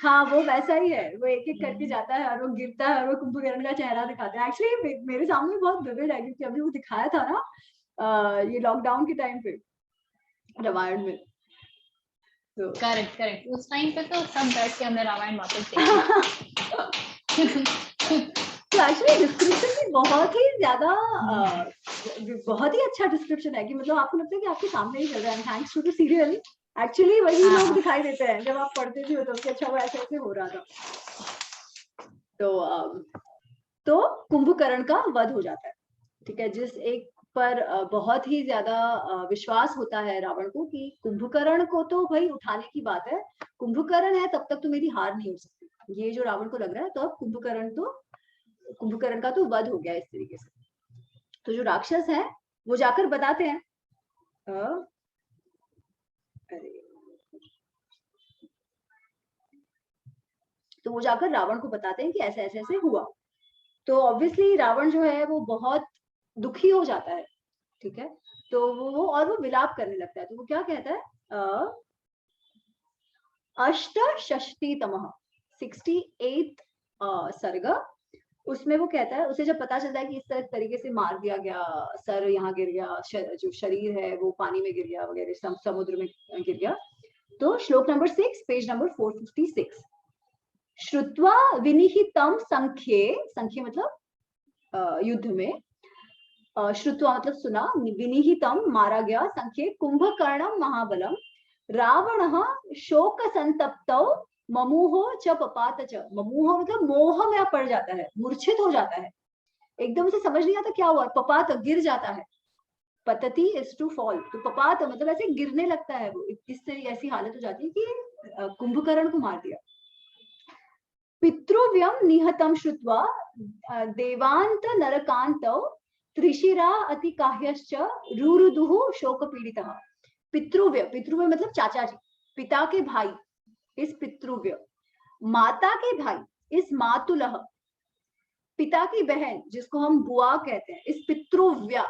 हाँ, वो वैसा ही है, वो एक एक करके जाता है और वो गिरता है और वो कुंभकर्ण का चेहरा दिखाता है। एक्चुअली मेरे सामने बहुत विविड है, क्योंकि अभी वो दिखाया था ना ये लॉकडाउन के टाइम पे रामायण में। करेक्ट, उस टाइम पे तो सब बैठ के हमने रामायण वापस देखी। तो एक्चुअली डिस्क्रिप्शन भी बहुत ही ज्यादा बहुत ही अच्छा डिस्क्रिप्शन है कि मतलब आपको लगता है कि आपके सामने ही चल रहा है। Thanks to the serial actually वही लोग दिखाई देते हैं जब आप पढ़ते भी हो तो कि अच्छा वो ऐसे ऐसे हो रहा था। तो कुंभकर्ण का वध हो जाता है, ठीक है, जिस एक पर बहुत ही ज्यादा विश्वास होता है रावण को कि कुंभकर्ण को तो भाई उठाने की बात है, कुंभकर्ण है तब तक तो मेरी हार नहीं हो सकती, ये जो रावण को लग रहा है, तो अब कुंभकर्ण का तो वध हो गया इस तरीके से। तो जो राक्षस है वो जाकर बताते हैं, अरे तो वो जाकर रावण को बताते हैं कि ऐसे ऐसे ऐसे हुआ। तो ऑब्वियसली रावण जो है वो बहुत दुखी हो जाता है, ठीक है, तो वो विलाप करने लगता है। तो वो क्या कहता है, अष्टषष्टितमः 68th सर्ग, उसमें वो कहता है, उसे जब पता चलता है कि इस तरीके से मार दिया गया, सर यहाँ गिर गया, जो शरीर है वो पानी में गिर गया वगैरह, समुद्र में गिर गया। तो श्लोक नंबर 6 पेज नंबर 456, श्रुत्वा विनिहितम संख्ये, संख्ये मतलब युद्ध में, श्रुत्वा मतलब सुना, विनिहितम मारा गया, संख्ये कुंभकर्णम महाबलम, रावण शोक संतप्तौ ममूहो च पपात च, ममूह मतलब मोह में पड़ जाता है, मूर्छित हो जाता है, एकदम से समझ नहीं आता क्या हुआ, पपात गिर जाता है, पतति इज टू फॉल, तो पपात मतलब ऐसे गिरने लगता है, वो इस तरह ऐसी हालत हो जाती है कि कुंभकर्ण को मार दिया। पितृव्यम निहतम श्रुत्वा देवांत नरकांतौ त्रिशिरा अतिकाह्यश्च रुरुदुः शोक पीड़ितः। पितृव्य, पितृव्य मतलब चाचा जी, पिता के भाई इस पितृव्य, माता के भाई इस मातुलह, पिता की बहन जिसको हम बुआ कहते हैं इस पितृव्या,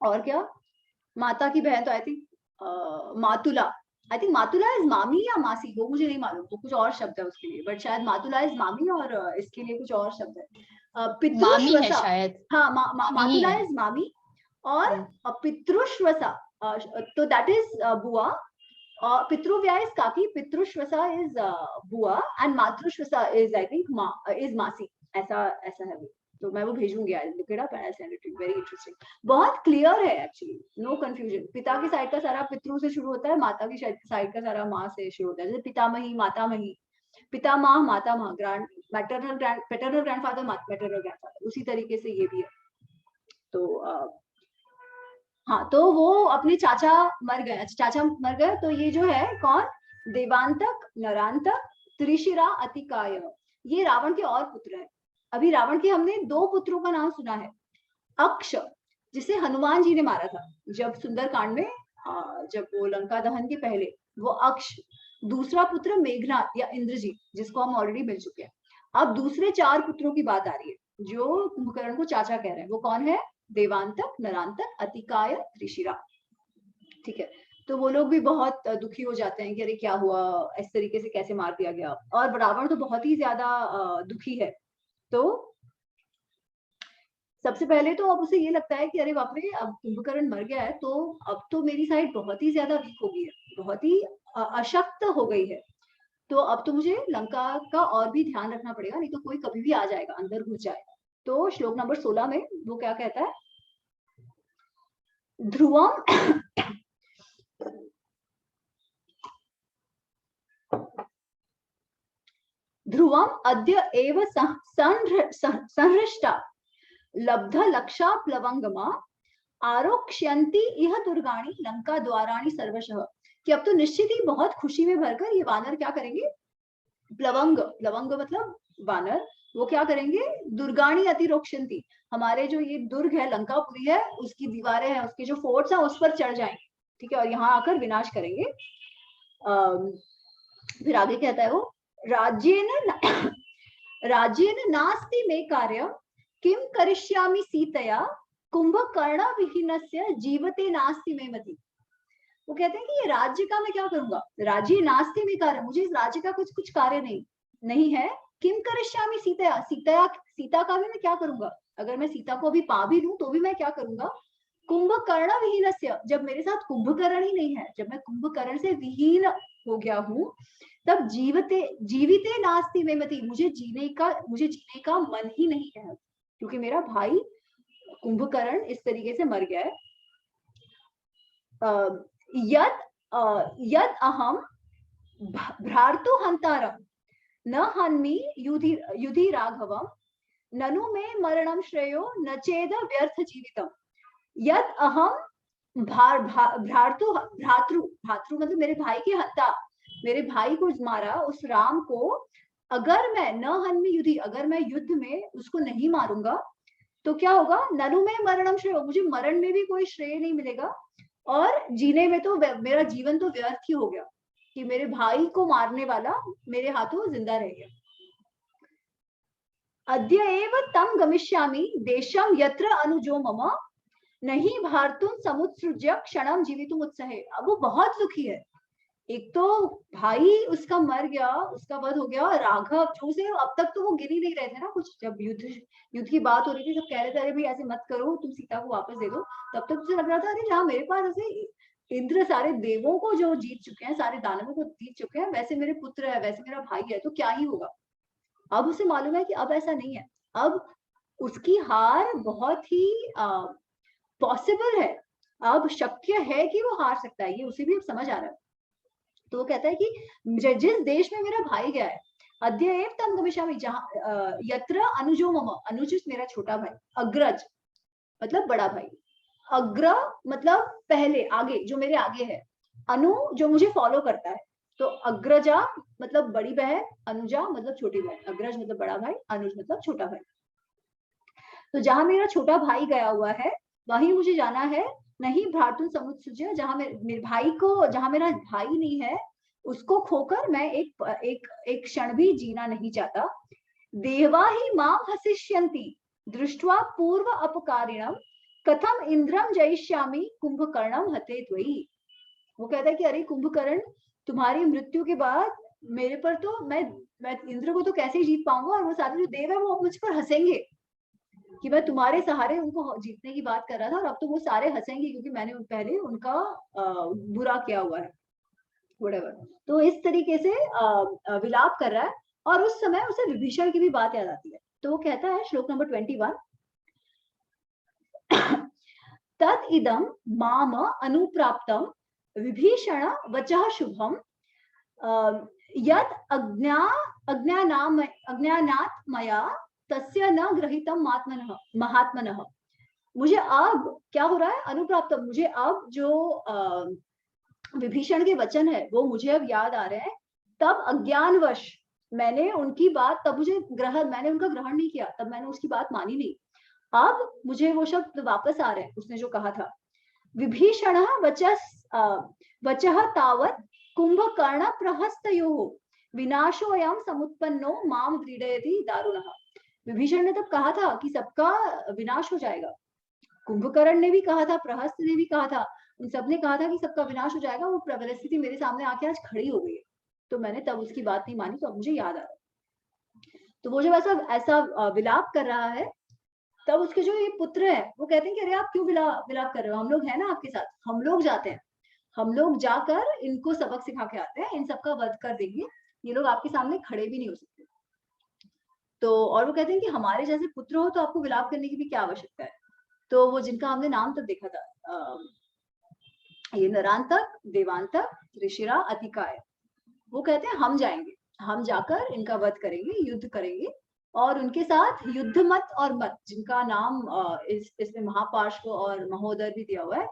और क्या, माता की बहन तो आई थिंक मातुला, आई थिंक मातुला इज मामी या मासी, वो मुझे नहीं मालूम, वो कुछ और शब्द है उसके लिए, बट शायद मातुला इज मामी और इसके लिए कुछ और शब्द है, पितृश्वसा शायद, हाँ मातुला इज मामी और पितृश्वसा, तो दैट इज बुआ, पितृव्या इज काकी, पितृश्वसा इज बुआ एंड मातृश्वसा इज आई थिंक इज मासी, ऐसा ऐसा है वो। तो मैं वो भेजूंगी, I look it up and I send it, very interesting, बहुत क्लियर है एक्चुअली, नो कंफ्यूजन। पिता की साइड का सारा पितृ से शुरू होता है, माता की साइड का सारा माँ से शुरू होता है, जैसे पितामही, मातामही, पितामह, मातामह, grand maternal paternal grandfather, maternal grandfather, उसी तरीके से ये भी है। तो हाँ, तो वो अपने चाचा मर गए, चाचा मर गए, तो ये जो है कौन, देवांतक, नरांतक, त्रिशिरा, अतिकाय, ये रावण के और पुत्र हैं। अभी रावण के हमने 2 पुत्रों का नाम सुना है, अक्ष जिसे हनुमान जी ने मारा था जब सुंदरकांड में, जब वो लंका दहन के पहले, वो अक्ष, दूसरा पुत्र मेघनाथ या इंद्रजीत जिसको हम ऑलरेडी मिल चुके हैं। अब दूसरे 4 पुत्रों की बात आ रही है जो कुंभकर्ण को चाचा कह रहे हैं, वो कौन है, देवांतक, नरांतक, अतिकाय, त्रिशिरा, ठीक है। तो वो लोग भी बहुत दुखी हो जाते हैं कि अरे क्या हुआ, इस तरीके से कैसे मार दिया गया, और रावण तो बहुत ही ज्यादा दुखी है। तो सबसे पहले तो अब उसे ये लगता है कि अरे बाप रे, अब कुंभकर्ण मर गया है तो अब तो मेरी साइड बहुत ही ज्यादा वीक हो गई है, बहुत ही अशक्त हो गई है, तो अब तो मुझे लंका का और भी ध्यान रखना पड़ेगा, नहीं तो कोई कभी भी आ जाएगा, अंदर घुस जाएगा। तो श्लोक नंबर 16 में वो क्या कहता है, ध्रुवम ध्रुवम अद्य एव संहृष्टा लब्ध लक्षा प्लवंगमा आरोक्ष्यन्ति इह दुर्गाणी लंका द्वाराणी सर्वशः, कि अब तो निश्चित ही बहुत खुशी में भरकर ये वानर क्या करेंगे, प्लवंग, प्लवंग मतलब वानर, वो क्या करेंगे, दुर्गाणी अतिरोक्ष्यन्ति, हमारे जो ये दुर्ग है लंकापुरी है उसकी दीवारें हैं, उसके जो फोर्ट्स हैं उस पर चढ़ जाएंगे, ठीक है, और यहाँ आकर विनाश करेंगे। फिर आगे कहता है वो, राज्येन नास्ति मे कार्य किम करिष्यामि सीतया कुंभकर्ण विहीनस्य जीवते नास्ति मे मति, वो कहते हैं कि ये राज्य का मैं क्या करूंगा, राज्य नास्ति में कार्य, मुझे इस राज्य का कुछ कार्य नहीं है, किम करिष्यामि सीता, सीता का भी मैं क्या करूंगा, अगर मैं सीता को अभी पा भी लूं तो भी मैं क्या करूंगा, कुंभकर्ण विहीनस्य, जब मेरे साथ कुंभकर्ण ही नहीं है, जब मैं कुंभकर्ण से विहीन हो गया हूँ, तब जीविते नास्ति मे मति, मुझे जीने का मन ही नहीं है, क्योंकि मेरा भाई कुंभकर्ण इस तरीके से मर गया है। यद यद अहम भ्रातु हंतारम न हन्मि युधि राघवम ननु मे मरणम श्रेयो न चेद व्यर्थ जीवितम। यद अहम भ्रातु भ्रातृ भ्रातृ मतलब मेरे भाई के हत्या, मेरे भाई को मारा उस राम को, अगर मैं न हन्मि युधि, अगर मैं युद्ध में उसको नहीं मारूंगा तो क्या होगा, ननु में मरणम श्रेय, मुझे मरण में भी कोई श्रेय नहीं मिलेगा, और जीने में तो मेरा जीवन तो व्यर्थ ही हो गया कि मेरे भाई को मारने वाला मेरे हाथों जिंदा रह गया। अद्य एव तम गमिष्यामि देशम यत्र अनुजो मम नहीं भारतुम समुत्सृज्य क्षणम जीवितुम उत्सहे। अब वो बहुत दुखी है, एक तो भाई उसका मर गया, उसका वध हो गया, राघव जो उसे अब तक तो वो गिर ही नहीं रहे थे ना कुछ, जब युद्ध की बात हो रही थी सब कह रहे थे अरे भाई ऐसे मत करो, तुम सीता को वापस दे दो, तब तक मुझे लग रहा था अरे जहाँ मेरे पास ऐसे इंद्र सारे देवों को जो जीत चुके हैं, सारे दानवों को जीत चुके हैं, वैसे मेरे पुत्र है, वैसे मेरा भाई है, तो क्या ही होगा। अब उसे मालूम है कि अब ऐसा नहीं है, अब उसकी हार बहुत ही पॉसिबल है, अब शक्य है कि वो हार सकता है, ये उसे भी अब समझ आ रहा है। तो वो कहता है कि जिस देश में मेरा भाई गया है, अद्य एव तम गमिष्यामि, जहाँ यत्र अनुजो मम, अनुज मेरा छोटा भाई, अग्रज मतलब बड़ा भाई, अग्र मतलब पहले आगे, जो मेरे आगे है, अनु जो मुझे फॉलो करता है, तो अग्रजा मतलब बड़ी बहन, अनुजा मतलब छोटी बहन, अग्रज मतलब बड़ा भाई, अनुज मतलब छोटा भाई। तो जहां मेरा छोटा भाई गया हुआ है वहीं मुझे जाना है, नहीं भ्रातु समुत्सृज्य, जहां मेरे भाई को, जहां मेरा भाई नहीं है उसको खोकर मैं एक क्षण भी जीना नहीं चाहता। देवा ही माम हसिष्यन्ति दृष्ट्वा पूर्व अपकारिणम कथम इंद्रम जयिष्यामि कुंभकर्णम हते त्वयि। वो कहता है कि अरे कुंभकर्ण, तुम्हारी मृत्यु के बाद मेरे पर तो मैं इंद्र को तो कैसे ही जीत पाऊंगा, और वो सारे जो देव है वो मुझ पर हंसेंगे कि मैं तुम्हारे सहारे उनको जीतने की बात कर रहा था, और अब तो वो सारे हंसेंगे क्योंकि मैंने पहले उनका बुरा किया हुआ है, whatever। तो इस तरीके से विलाप कर रहा है, और उस समय उसे विभीषण की भी बात याद आती है। तो वो कहता है श्लोक नंबर 21, तद इदम माम अनुप्राप्तम विभीषण वचः शुभम यद अज्ञानात् मया तस्य न गृहीतम महात्मनः। मुझे अब क्या हो रहा है, अनुप्राप्तम, मुझे अब जो विभीषण के वचन है वो मुझे अब याद आ रहे हैं, तब अज्ञानवश मैंने उनकी बात, तब मैंने उनका ग्रहण नहीं किया, तब मैंने उसकी बात मानी नहीं, अब मुझे वो शब्द वापस आ रहे हैं, उसने जो कहा था। विभीषण वचः तावत् कुंभकर्ण प्रहस्तयोः विनाशोऽयं समुत्पन्नो माम व्रीडयति दारुणः। विभीषण ने तब कहा था कि सबका विनाश हो जाएगा, कुंभकर्ण ने भी कहा था, प्रहस्त ने भी कहा था, उन सबने कहा था कि सबका विनाश हो जाएगा, वो परिस्थिति मेरे सामने आके आज खड़ी हो गई है, तो मैंने तब उसकी बात नहीं मानी, तो अब मुझे याद आ रहा है। तो वो जब ऐसा विलाप कर रहा है, तब उसके जो ये पुत्र है वो कहते हैं कि अरे आप क्यों विलाप कर रहे हो, हम लोग है ना आपके साथ, हम लोग जाते हैं, हम लोग जाकर इनको सबक सिखा के आते हैं, इन सबका वध कर देंगे, ये लोग आपके सामने खड़े भी नहीं हो सकते। तो और वो कहते हैं कि हमारे जैसे पुत्र हो तो आपको विलाप करने की भी क्या आवश्यकता है। तो वो जिनका हमने नाम तब देखा था, ये नरांतक, देवांतक, ऋषिरा, अतिकाय, वो कहते हैं हम जाएंगे, हम जाकर इनका वध करेंगे, युद्ध करेंगे, और उनके साथ युद्ध मत और मत, जिनका नाम इसमें महापार्श्व और महोदर भी दिया हुआ है,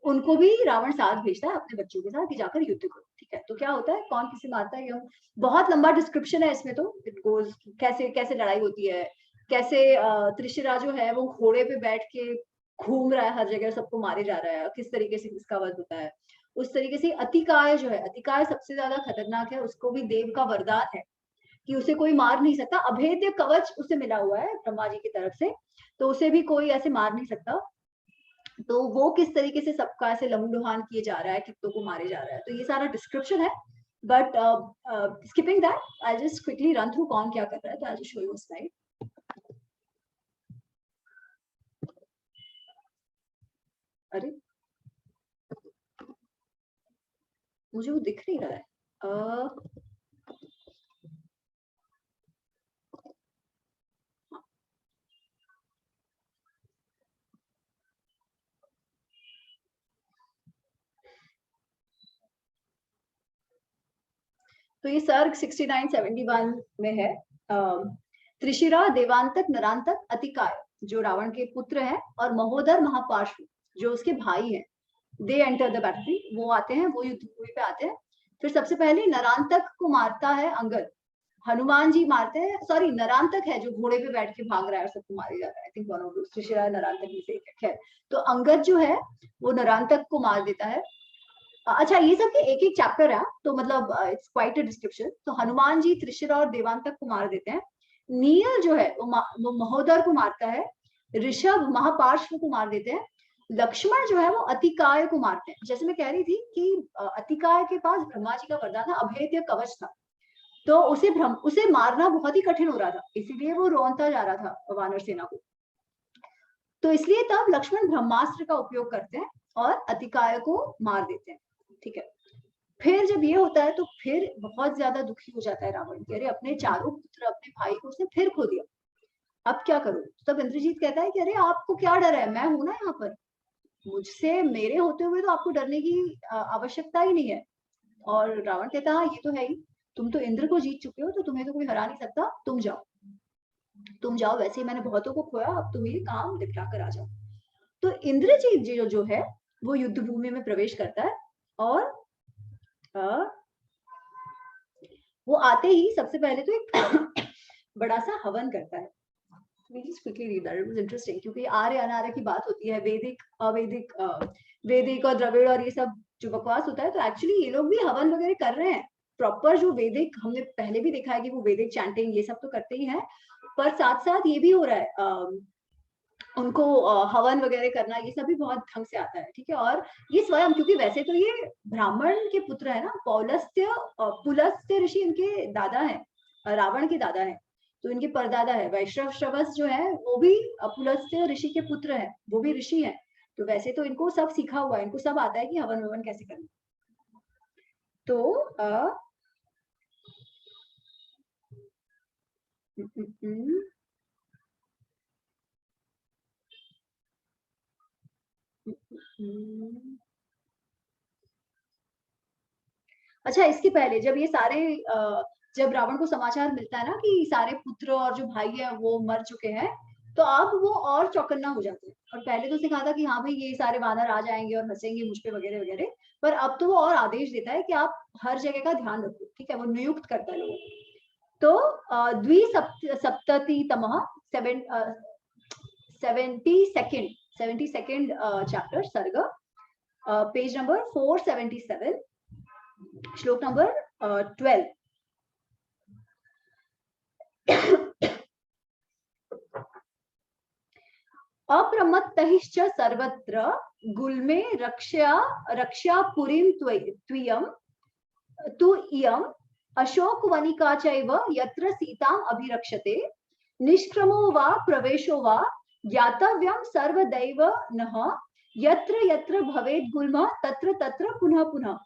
उनको भी रावण साथ भेजता है अपने बच्चों के साथ कि जाकर युद्ध करो। ठीक है, तो क्या होता है, कौन किसे मारता है, बहुत लंबा डिस्क्रिप्शन है इसमें, तो इट गोज कैसे कैसे लड़ाई होती है, कैसे त्रिशिरा जो है वो घोड़े पे बैठ के घूम रहा है हर जगह, सबको मारे जा रहा है, किस तरीके से इसका वध होता है। उस तरीके से अतिकाय जो है, अतिकाय सबसे ज्यादा खतरनाक है, उसको भी देव का वरदान है कि उसे कोई मार नहीं सकता, अभेद्य कवच उसे मिला हुआ है ब्रह्मा जी की तरफ से, तो उसे भी कोई ऐसे मार नहीं सकता। तो वो किस तरीके से सबका ऐसे लहूलुहान किए जा रहा है, कितनों को मारे जा रहा है, तो ये सारा डिस्क्रिप्शन है। But skipping that I just quickly run through कौन क्या कर रहा है, तो I just show you slide. अरे मुझे वो दिख नहीं रहा है। तो ये सर्ग 69-71 में है। त्रिशिरा, देवांतक, नरांतक, अतिकाय जो रावण के पुत्र हैं, और महोदर, महापार्श्व जो उसके भाई हैं, दे एंटर द बैटल, वो आते हैं, वो युद्ध भूमि पे आते हैं। फिर सबसे पहले नरांतक को मारता है अंगद, हनुमान जी मारते हैं, सॉरी नरांतक है जो घोड़े पे बैठ के भाग रहा है और सबको मारे जा रहा है, I think one of those, Trishira Narantak में से एक है। खैर, तो अंगद जो है वो नरांतक को मार देता है। अच्छा, ये सब के एक एक चैप्टर है, तो मतलब इट्स क्वाइट अ डिस्क्रिप्शन। तो हनुमान जी त्रिशिरा और देवांतक को मार देते हैं। नील जो है वो महोदर को मारता है। ऋषभ महापार्श्व को मार देते हैं। लक्ष्मण जो है वो अतिकाय को मारते हैं। जैसे मैं कह रही थी कि अतिकाय के पास ब्रह्मा जी का वरदान था, अभेद्य कवच था, तो उसे मारना बहुत ही कठिन हो रहा था, इसीलिए वो रोनता जा रहा था वानर सेना को। तो इसलिए तब लक्ष्मण ब्रह्मास्त्र का उपयोग करते हैं और अतिकाय को मार देते हैं। ठीक है, फिर जब ये होता है तो फिर बहुत ज्यादा दुखी हो जाता है रावण कि अरे अपने चारों पुत्र, अपने भाई को उसने फिर खो दिया, अब क्या करूं। तब इंद्रजीत कहता है कि अरे आपको क्या डर है, मैं हूं ना यहाँ पर, मुझसे मेरे होते हुए तो आपको डरने की आवश्यकता ही नहीं है। और रावण कहता है हाँ ये तो है ही, तुम तो इंद्र को जीत चुके हो, तो तुम्हें तो कोई हरा नहीं सकता, तुम जाओ, वैसे ही मैंने बहुतों को खोया, अब तुम ये काम निपटा कर आ जाओ। तो इंद्रजीत जी जो है वो युद्ध भूमि में प्रवेश करता है, और वो आते ही सबसे पहले तो एक बड़ा सा हवन करता है। इंटरेस्टिंग, क्योंकि आर्य अनार्य की बात होती है, वैदिक अवैदिक, वैदिक और द्रविड़ और ये सब जो बकवास होता है, तो एक्चुअली ये लोग भी हवन वगैरह कर रहे हैं। प्रॉपर जो वैदिक, हमने पहले भी देखा है कि वो वैदिक चैंटिंग ये सब तो करते ही हैं, पर साथ साथ ये भी हो रहा है, उनको हवन वगैरह करना, ये सब भी बहुत ढंग से आता है। ठीक है, और ये स्वयं, क्योंकि वैसे तो ये ब्राह्मण के पुत्र है ना, पुलस्त्य ऋषि इनके दादा हैं, रावण के दादा हैं, तो इनके परदादा है। वैश्रवस जो है वो भी पुलस्त्य ऋषि के पुत्र है, वो भी ऋषि है, तो वैसे तो इनको सब सीखा हुआ है, इनको सब आता है कि हवन ववन कैसे करना। तो अच्छा, इसके पहले जब ये सारे जब रावण को समाचार मिलता है ना कि सारे पुत्र और जो भाई है वो मर चुके हैं, तो अब वो और चौकन्ना हो जाते हैं। और पहले तो उसे कहा था कि हाँ भाई ये सारे वानर आ जाएंगे और हंसेंगे मुझ पे वगैरह वगैरह, पर अब तो वो और आदेश देता है कि आप हर जगह का ध्यान रखो। ठीक है, वो नियुक्त करता है लोगों को। तो द्विसप्ततितमः 72nd चैप्टर सर्ग, पेज नंबर 477, श्लोक नंबर 12। अप्रमत्तैश्च सर्वत्र गुल्मे रक्ष्या पुरीं त्वयं तु इयम् अशोकवनिका चैव यत्र सीताम् अभिरक्षते, निष्क्रमो वा प्रवेशो वा ज्ञातव्यं सर्वदैव नः, यत्र यत्र भवेत् गुल्म तत्र तत्र पुनः पुनः।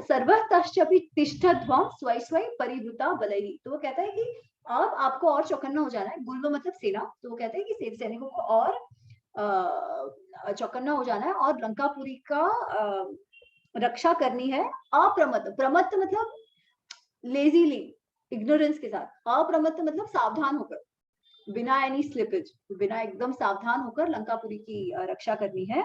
सर्वतश्चपि तिष्ठध्वं स्वै स्वै परिवृता बलैः। तो वो कहता है कि अब आपको और चौकन्ना हो जाना है। गुल्म मतलब सेना, तो वो कहते हैं कि सैनिकों को और चौकन्ना हो जाना है और लंकापुरी का रक्षा करनी है। प्रमत्त मतलब लेजीली, इग्नोरेंस के साथ। अप्रमत्त मतलब सावधान होकर, बिना एनी स्लिपेज, बिना एकदम सावधान होकर लंकापुरी की रक्षा करनी है।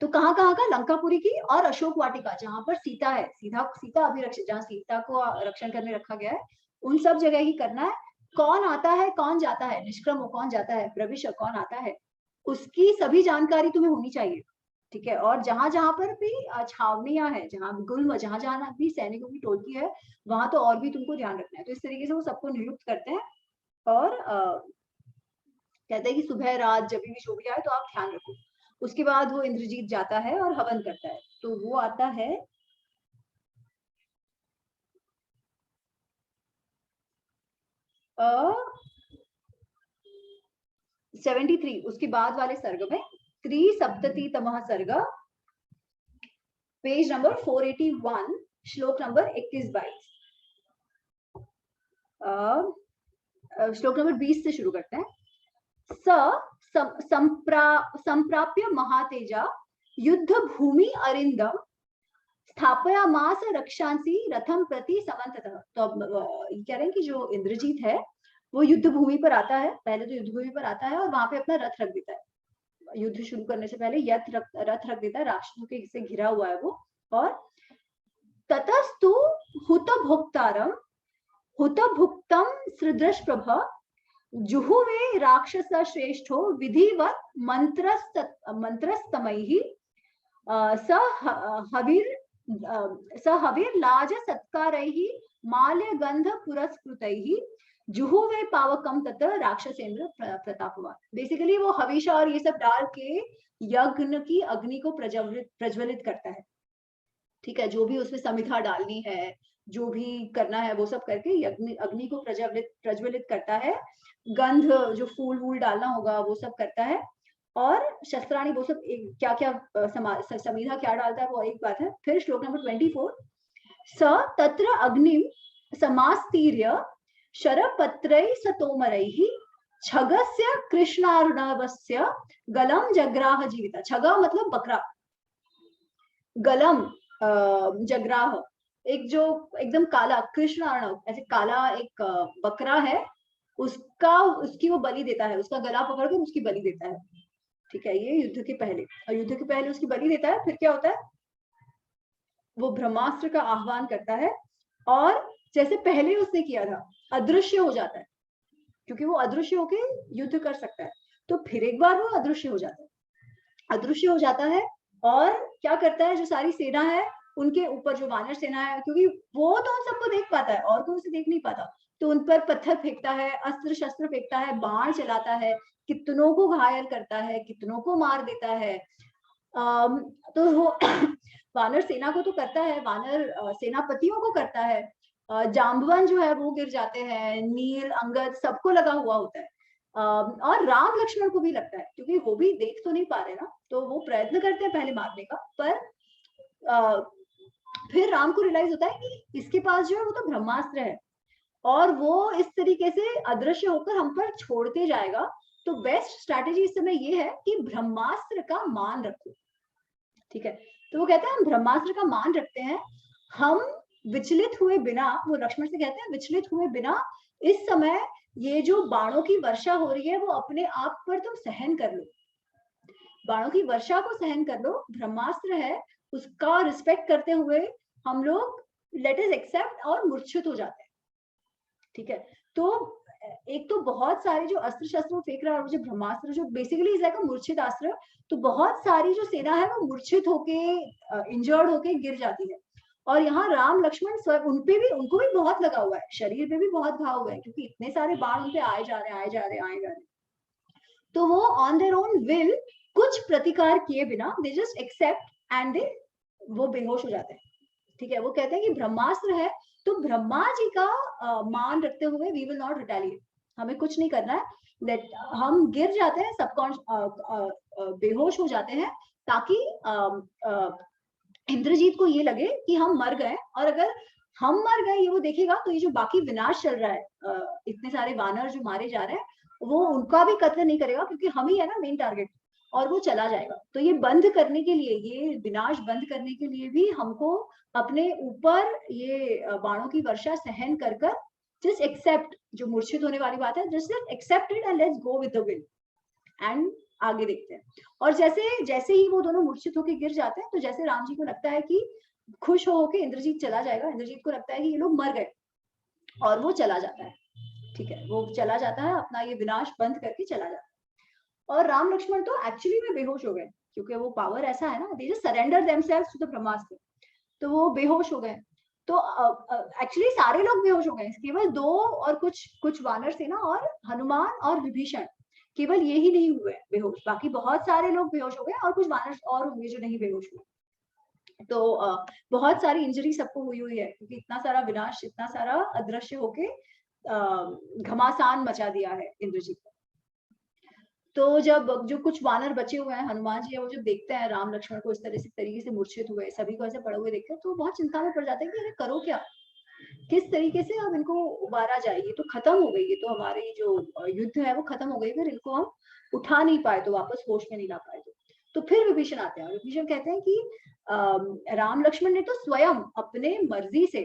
तो कहाँ कहाँ का? लंकापुरी की और अशोक वाटिका, जहां पर सीता है, सीता अभिरक्षित, जहां सीता को रक्षण करने रखा गया है, उन सब जगह ही करना है। कौन आता है कौन जाता है, निष्क्रम कौन जाता है, प्रविश कौन आता है, उसकी सभी जानकारी तुम्हें होनी चाहिए। ठीक है, और जहां जहां पर भी छावनियां है, जहां गुल्म, जहां जहां भी सैनिकों की टोलकी है, वहां तो और भी तुमको ध्यान रखना है। तो इस तरीके से वो सबको नियुक्त करते हैं और कहते हैं कि सुबह रात जब भी जो भी आए तो आप ध्यान रखो। उसके बाद वो इंद्रजीत जाता है और हवन करता है। तो वो आता है 73 उसके बाद वाले सर्ग में। त्रिसप्ततितमः सर्ग, पेज नंबर 481, श्लोक नंबर 21-22। श्लोक नंबर 20 से शुरू करते हैं। संप्राप्य महातेजा युद्ध भूमि अरिंदम स्थापयामास रक्षांसी रथम प्रति समन्ततः। तो अब ये कह रहे हैं कि जो इंद्रजीत है वो युद्ध भूमि पर आता है, पहले तो युद्ध भूमि पर आता है और वहां पे अपना रथ रख देता है। युद्ध शुरू करने से पहले रथ रख देता है, राक्षसों के से घिरा हुआ है वो। और ततस्तु हुतभुक्तम सृदृश प्रभ जुहुवे राक्षस श्रेष्ठो विधिवत मंत्रस्तमैहि स हविर्लाज सत्कारैहि माल्य गंध पुरस्कृतैहि जुहुवे पावकम तत्र राक्षसेंद्र प्रतापवान। बेसिकली वो हविषा और ये सब डाल के यज्ञ की अग्नि को प्रज्वलित करता है। ठीक है, जो भी उसमें समिधा डालनी है, जो भी करना है वो सब करके अग्नि को प्रज्वलित करता है। गंध, जो फूल वूल डालना होगा वो सब करता है। और शस्त्राणी वो सब क्या क्या समिधा क्या डालता है वो एक बात है। फिर श्लोक नंबर 24, स तत्र अग्निम समास्तीर्य शरपत्रै सतोमरैः छगस्य कृष्णार्णवस्य गलम जग्राह जीविता। छगा मतलब बकरा, गलम जग्राह एक जो एकदम काला, कृष्ण अर्णव ऐसे काला एक बकरा है, उसकी वो बलि देता है, उसका गला पकड़कर उसकी बलि देता है। ठीक है, ये युद्ध के पहले, और युद्ध के पहले उसकी बलि देता है। फिर क्या होता है, वो ब्रह्मास्त्र का आह्वान करता है और जैसे पहले उसने किया था अदृश्य हो जाता है, क्योंकि वो अदृश्य होके युद्ध कर सकता है। तो फिर एक बार वो अदृश्य हो जाता है, और क्या करता है, जो सारी सेना है उनके ऊपर, जो वानर सेना है, क्योंकि वो तो उन सबको देख पाता है और कोई उसे देख नहीं पाता, तो उन पर पत्थर फेंकता है, अस्त्र शस्त्र फेंकता है, बाण चलाता है, कितनों को घायल करता है, कितनों को मार देता है। तो वो वानर सेना को तो करता है, वानर सेनापतियों को करता है। जाम्बवन जो है वो गिर जाते हैं, नील, अंगद सबको लगा हुआ होता है। और राम लक्ष्मण को भी लगता है, क्योंकि वो भी देख तो नहीं पा रहे ना, तो वो प्रयत्न करते हैं पहले मारने का, पर फिर राम को रियलाइज होता है कि इसके पास जो है वो तो ब्रह्मास्त्र है और वो इस तरीके से अदृश्य होकर हम पर छोड़ते जाएगा। तो बेस्ट स्ट्रैटेजी इस समय ये है कि ब्रह्मास्त्र का मान रखो। ठीक है, तो वो कहते हैं हम ब्रह्मास्त्र का मान रखते हैं, हम विचलित हुए बिना, वो लक्ष्मण से कहते हैं विचलित हुए बिना इस समय ये जो बाणों की वर्षा हो रही है वो अपने आप पर तुम सहन कर लो, बाणों की वर्षा को सहन कर लो, ब्रह्मास्त्र है उसका रिस्पेक्ट करते हुए हम लोग लेट अस एक्सेप्ट और मूर्छित हो जाते हैं। ठीक है, तो एक तो बहुत सारे जो अस्त्र शस्त्र फेंक रहा है, जो ब्रह्मास्त्र जो बेसिकली इज लाइक अ मूर्छित अस्त्र, तो बहुत सारी जो सेना है वो मूर्छित होके इंजर्ड होके गिर जाती है। और यहाँ राम लक्ष्मण उनको भी बहुत लगा हुआ है, शरीर पे भी बहुत घाव हुआ है, क्योंकि इतने सारे बाण उनपे आए जा रहे हैं। तो वो ऑन देयर ओन विल कुछ प्रतिकार किए बिना दे जस्ट एक्सेप्ट एंड वो बेहोश हो जाते हैं। ठीक है, वो कहते हैं कि ब्रह्मास्त्र है तो ब्रह्मा जी का मान रखते हुए वी विल नॉट रिटेलिएट, हमें कुछ नहीं करना है, लेट हम गिर जाते हैं, सबकॉन्शियस बेहोश हो जाते हैं, ताकि इंद्रजीत को ये लगे कि हम मर गए, और अगर हम मर गए ये वो देखेगा तो ये जो बाकी विनाश चल रहा है, इतने सारे वानर जो मारे जा रहे हैं, वो उनका भी कत्ल नहीं करेगा, क्योंकि हम ही है ना मेन टारगेट, और वो चला जाएगा। तो ये बंद करने के लिए, ये विनाश बंद करने के लिए भी हमको अपने ऊपर ये बाणों की वर्षा सहन कर जस्ट एक्सेप्ट, जो मूर्छित होने वाली बात है, just accept it and let's go with the wind and आगे देखते हैं। और जैसे ही वो दोनों मूर्छित होकर गिर जाते हैं, तो जैसे राम जी को लगता है कि खुश होके इंद्रजीत चला जाएगा, इंद्रजीत को लगता है कि ये लोग मर गए, और वो चला जाता है। ठीक है, वो चला जाता है, अपना ये विनाश बंद करके चला जाता है। और राम लक्ष्मण तो एक्चुअली में बेहोश हो गए, क्योंकि वो पावर ऐसा है ना, they just surrender themselves to the Brahmastra, तो वो बेहोश हो गए। तो एक्चुअली सारे लोग बेहोश हो गए, केवल 2 और कुछ वानर सेना और हनुमान और विभीषण, केवल ये ही नहीं हुए बेहोश, बाकी बहुत सारे लोग बेहोश हो गए, और कुछ वानर और होंगे जो नहीं बेहोश हुए। तो बहुत सारी इंजरी सबको हुई है, क्योंकि इतना सारा विनाश, इतना सारा अदृश्य होके घमासान मचा दिया है इंद्रजीत को। तो जब जो कुछ वानर बचे हुए हैं, हनुमान जी है, वो जब देखते हैं राम लक्ष्मण को इस तरीके से मूर्छित हुए, सभी को ऐसे पड़े हुए देखते हैं, तो बहुत चिंता में पड़ जाते हैं कि अरे करो क्या, किस तरीके से अब इनको उबारा जाए, ये तो खत्म हो गई, ये तो हमारी जो युद्ध है वो खत्म हो गई, फिर इनको हम उठा नहीं पाए, तो वापस होश में नहीं ला पाए। तो फिर विभीषण आते हैं और विभीषण कहते हैं कि राम लक्ष्मण ने तो स्वयं अपने मर्जी से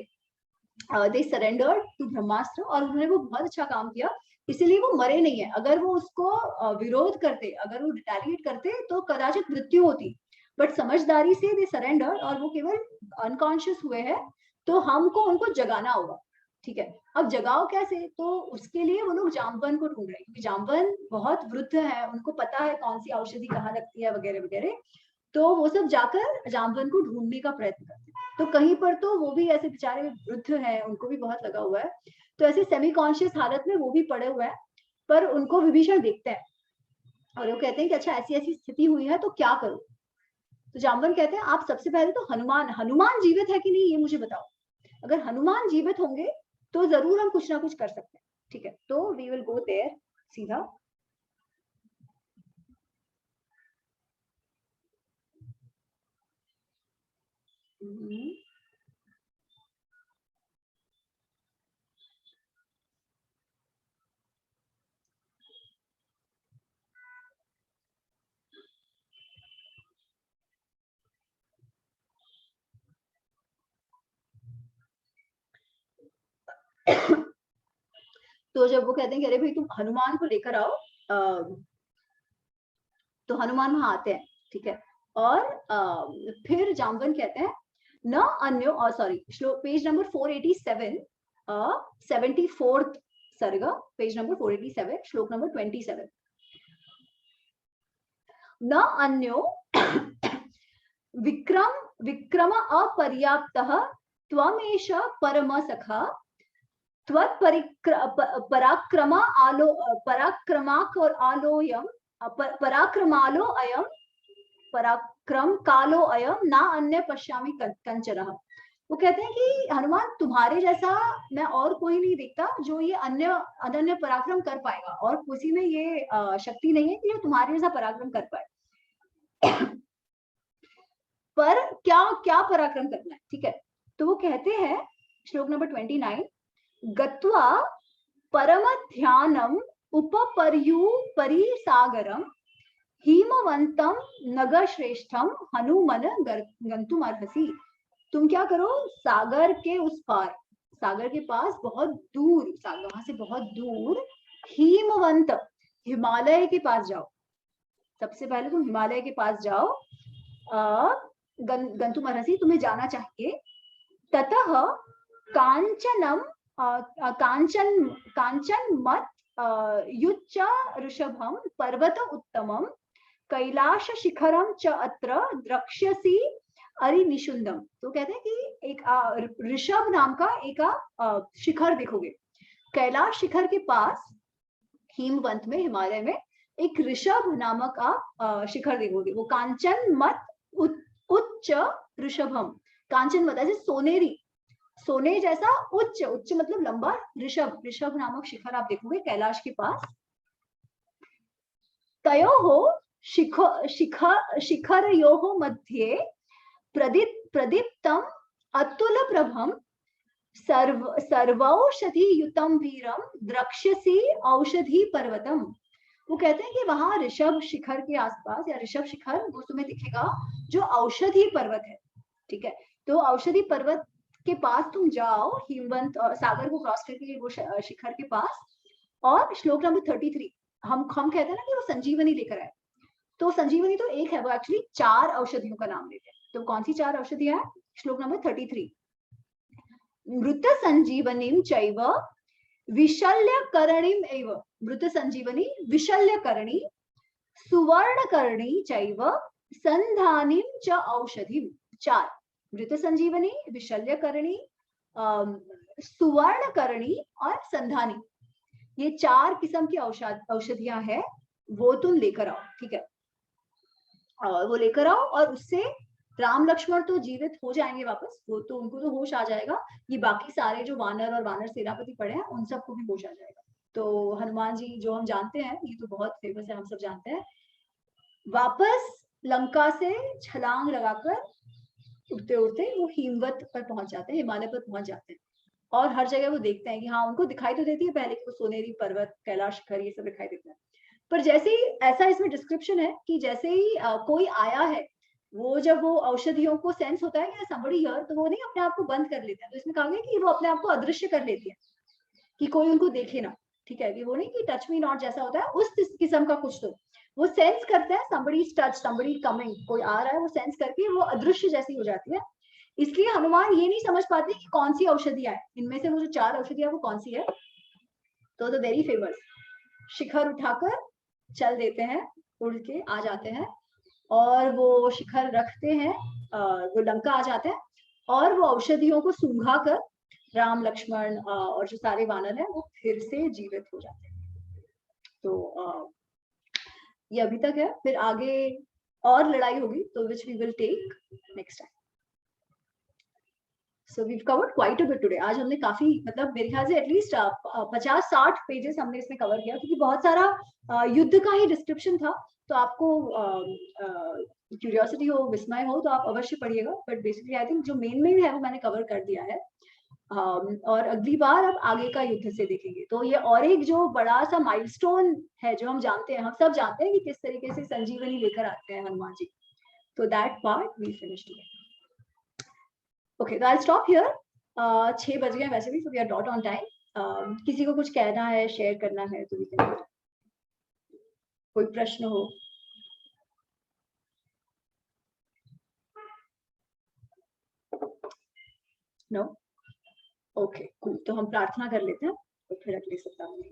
दे सरेंडर्ड टू ब्रह्मास्त्र, और उन्होंने वो बहुत अच्छा काम किया, इसीलिए वो मरे नहीं है। अगर वो उसको विरोध करते, अगर वो रिटेलिएट करते तो कदाचित मृत्यु होती, बट समझदारी से दे सरेंडर और वो केवल अनकॉन्शियस हुए हैं, तो हमको उनको जगाना होगा। ठीक है, अब जगाओ कैसे, तो उसके लिए वो लोग जामवन को ढूंढ रहे हैं, क्योंकि जामवन बहुत वृद्ध है, उनको पता है कौन सी औषधि कहाँ लगती है वगैरह वगैरह, तो वो सब जाकर जामवन को ढूंढने का प्रयत्न करते हैं। तो कहीं पर तो वो भी ऐसे बेचारे वृद्ध हैं, उनको भी बहुत लगा हुआ है, तो ऐसे सेमी कॉन्शियस हालत में वो भी पड़े हुए हैं, पर उनको विभीषण देखते हैं और वो कहते हैं कि अच्छा ऐसी ऐसी स्थिति हुई है तो क्या करूं। तो जामवन कहते हैं आप सबसे पहले तो हनुमान जीवित है कि नहीं ये मुझे बताओ, अगर हनुमान जीवित होंगे तो जरूर हम कुछ ना कुछ कर सकते हैं। ठीक है, तो वी विल गो देयर सीधा। तो जब वो कहते हैं कि अरे भाई तुम हनुमान को लेकर आओ, तो हनुमान वहां आते हैं। ठीक है, और फिर जामवन कहते हैं न अन्यो, सॉरी, श्लोक पेज नंबर 487, 74th सर्ग, पेज नंबर 487, श्लोक नंबर 27। न अन्यो विक्रम अपर्याप्तः त्वमेष परम सखा पराक्रमालो अयम पराक्रम कालो अयम ना अन्य पश्यामि कंचन। वो कहते हैं कि हनुमान तुम्हारे जैसा मैं और कोई नहीं देखता जो ये अनन्य पराक्रम कर पाएगा, और किसी में ये शक्ति नहीं है कि जो तुम्हारे जैसा पराक्रम कर पाए। पर क्या क्या पराक्रम करना है। ठीक है, तो वो कहते हैं श्लोक नंबर 29, गत्वा परम ध्यानम उपपर्यु परिसागरम हिमवंतम नगर श्रेष्ठम हनुमन गंतुम अर्हसि। तुम क्या करो, सागर के उस पार, सागर के पास बहुत दूर, सागर वहां से बहुत दूर हिमवंत, हिमालय के पास जाओ। सबसे पहले तुम हिमालय के पास जाओ, गंतुम अर्हसि, तुम्हें जाना चाहिए। ततः कांचनम कांचन मत युच्च ऋषभम पर्वत उत्तमम कैलाश शिखरम च अत्र द्रक्ष्यसि अरिनिशुंदम। तो कहते हैं कि एक ऋषभ नाम का एक शिखर देखोगे, कैलाश शिखर के पास हिमवंत में, हिमालय में एक ऋषभ नामक आप शिखर देखोगे, वो कांचन मत उच्च ऋषभम, कांचन मत ऐसे सोनेरी, सोने जैसा उच्च, उच्च मतलब लंबा, ऋषभ, ऋषभ नामक शिखर आप देखोगे कैलाश के पास। तयोः शिखरयोः मध्ये प्रदीप्तम अतुल प्रभम सर्वौषधियुतम वीरम द्रक्ष्यसि औषधि पर्वतम। वो कहते हैं कि वहां ऋषभ शिखर के आसपास, या ऋषभ शिखर वो तुम्हें दिखेगा जो औषधि पर्वत है। ठीक है, तो औषधि पर्वत के पास तुम जाओ, हिमवंत और सागर को क्रॉस करके वो शिखर के पास। और श्लोक नंबर 33, हम कहते हैं ना कि वो संजीवनी लेकर आए, तो संजीवनी तो एक है, वो एक्चुअली 4 औषधियों का नाम लेते हैं। तो कौन सी 4 औषधियां है, श्लोक नंबर 33, मृत संजीवनीम चैव विशल्यकरणीम एव, मृत संजीवनी, विशल्यकरणी, सुवर्णकरणी चैव संधानीम च औषधिम। 4, मृत संजीवनी, विशल्यकरणी, सुवर्णकरणी और संधानी, ये 4 किस्म की औषधियां हैं, वो तुम लेकर आओ। ठीक है, और वो लेकर आओ, और उससे राम लक्ष्मण तो जीवित हो जाएंगे वापस, वो तो उनको तो होश आ जाएगा, ये बाकी सारे जो वानर और वानर सेनापति पड़े हैं उन सबको भी होश आ जाएगा। तो हनुमान जी जो हम जानते हैं, ये तो बहुत फेमस है, हम सब जानते हैं, वापस लंका से छलांग लगाकर उड़ते उड़ते वो हिमवत पर पहुंच जाते हैं, हिमालय पर पहुंच जाते हैं। और हर जगह वो देखते हैं कि हाँ, उनको दिखाई तो देती है पहले कि वो सोनेरी पर्वत, कैलाश शिखर ये सब दिखाई देता है। पर जैसे ही ऐसा इसमें डिस्क्रिप्शन है कि जैसे ही कोई आया है, वो जब वो औषधियों को सेंस होता है कि somebody here, तो वो नहीं अपने आप को बंद कर लेते हैं। तो इसमें कहा गया कि वो अपने आप को अदृश्य कर लेती है कि कोई उनको देखे ना, ठीक है, कि वो नहीं कि टच मी नॉट जैसा होता है, उस किस्म का कुछ। तो वो सेंस करते हैं somebody is touch, somebody is coming, कोई आ रहा है, वो सेंस करके वो अदृश्य जैसी हो जाती है। इसलिए हनुमान ये नहीं समझ पाते कि कौन सी औषधियां है, इनमें से वो जो 4 औषधियां वो कौन सी है। तो द वेरी फेमस शिखर उठाकर चल देते हैं, उड़ के आ जाते हैं, और वो शिखर रखते हैं, वो लंका आ जाते हैं, और वो औषधियों को सूंघा कर राम लक्ष्मण और जो सारे वानर हैं वो फिर से जीवित हो जाते हैं। तो ये अभी तक है, फिर आगे और लड़ाई होगी, तो which we will take next time. So we covered quite a bit today. आज हमने काफी, मतलब मेरे ख्याल से एटलीस्ट 50-60 पेजेस हमने इसमें कवर किया, क्योंकि बहुत सारा युद्ध का ही डिस्क्रिप्शन था। तो आपको क्यूरियोसिटी हो, विस्मय हो, तो आप अवश्य पढ़िएगा। बट बेसिकली आई थिंक जो मेन है वो मैंने कवर कर दिया है। और अगली बार अब आगे का युद्ध से देखेंगे। तो ये और एक जो बड़ा सा माइलस्टोन है, जो हम जानते हैं, हम सब जानते हैं कि किस तरीके से संजीवनी लेकर आते हैं हनुमान जी। तो that part we finished today. Okay, तो आई स्टॉप हियर। 6 बज गए वैसे भी, so we are dot on time. किसी को कुछ कहना है, शेयर करना है तो वी कैन। कोई प्रश्न हो? नो? Okay, cool. तो हम प्रार्थना कर लेते हैं और फिर अगले सप्ताह में।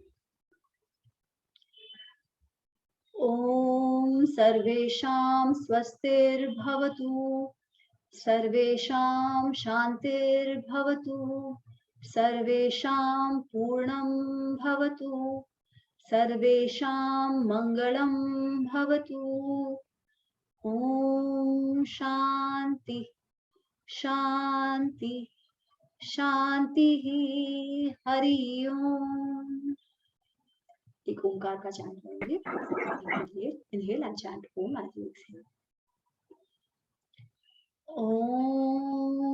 ओम सर्वेषां स्वस्तिर्भवतु, सर्वेषां शान्तिर्भवतु, सर्वेषां पूर्णं भवतु, सर्वेषां मंगलं भवतु। ओम शांति शांति शांति। हरि ओम। एक ओंकार का चैंट करेंगे। Inhale and chant Om as you exhale. Om.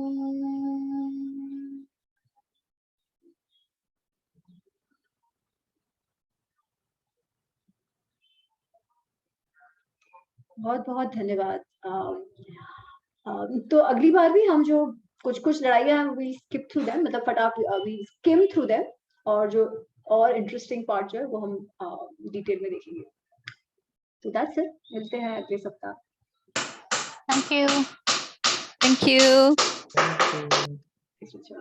बहुत बहुत धन्यवाद। तो अगली बार भी हम जो कुछ लड़ाइयाँ हैं वी स्किप थ्रू देम, मतलब वी स्किम थ्रू देम, और जो और इंटरेस्टिंग पार्ट जो है वो हम डिटेल में देखेंगे। तो दैट्स इट, मिलते हैं अगले सप्ताह। Thank you. Thank you. अच्छा।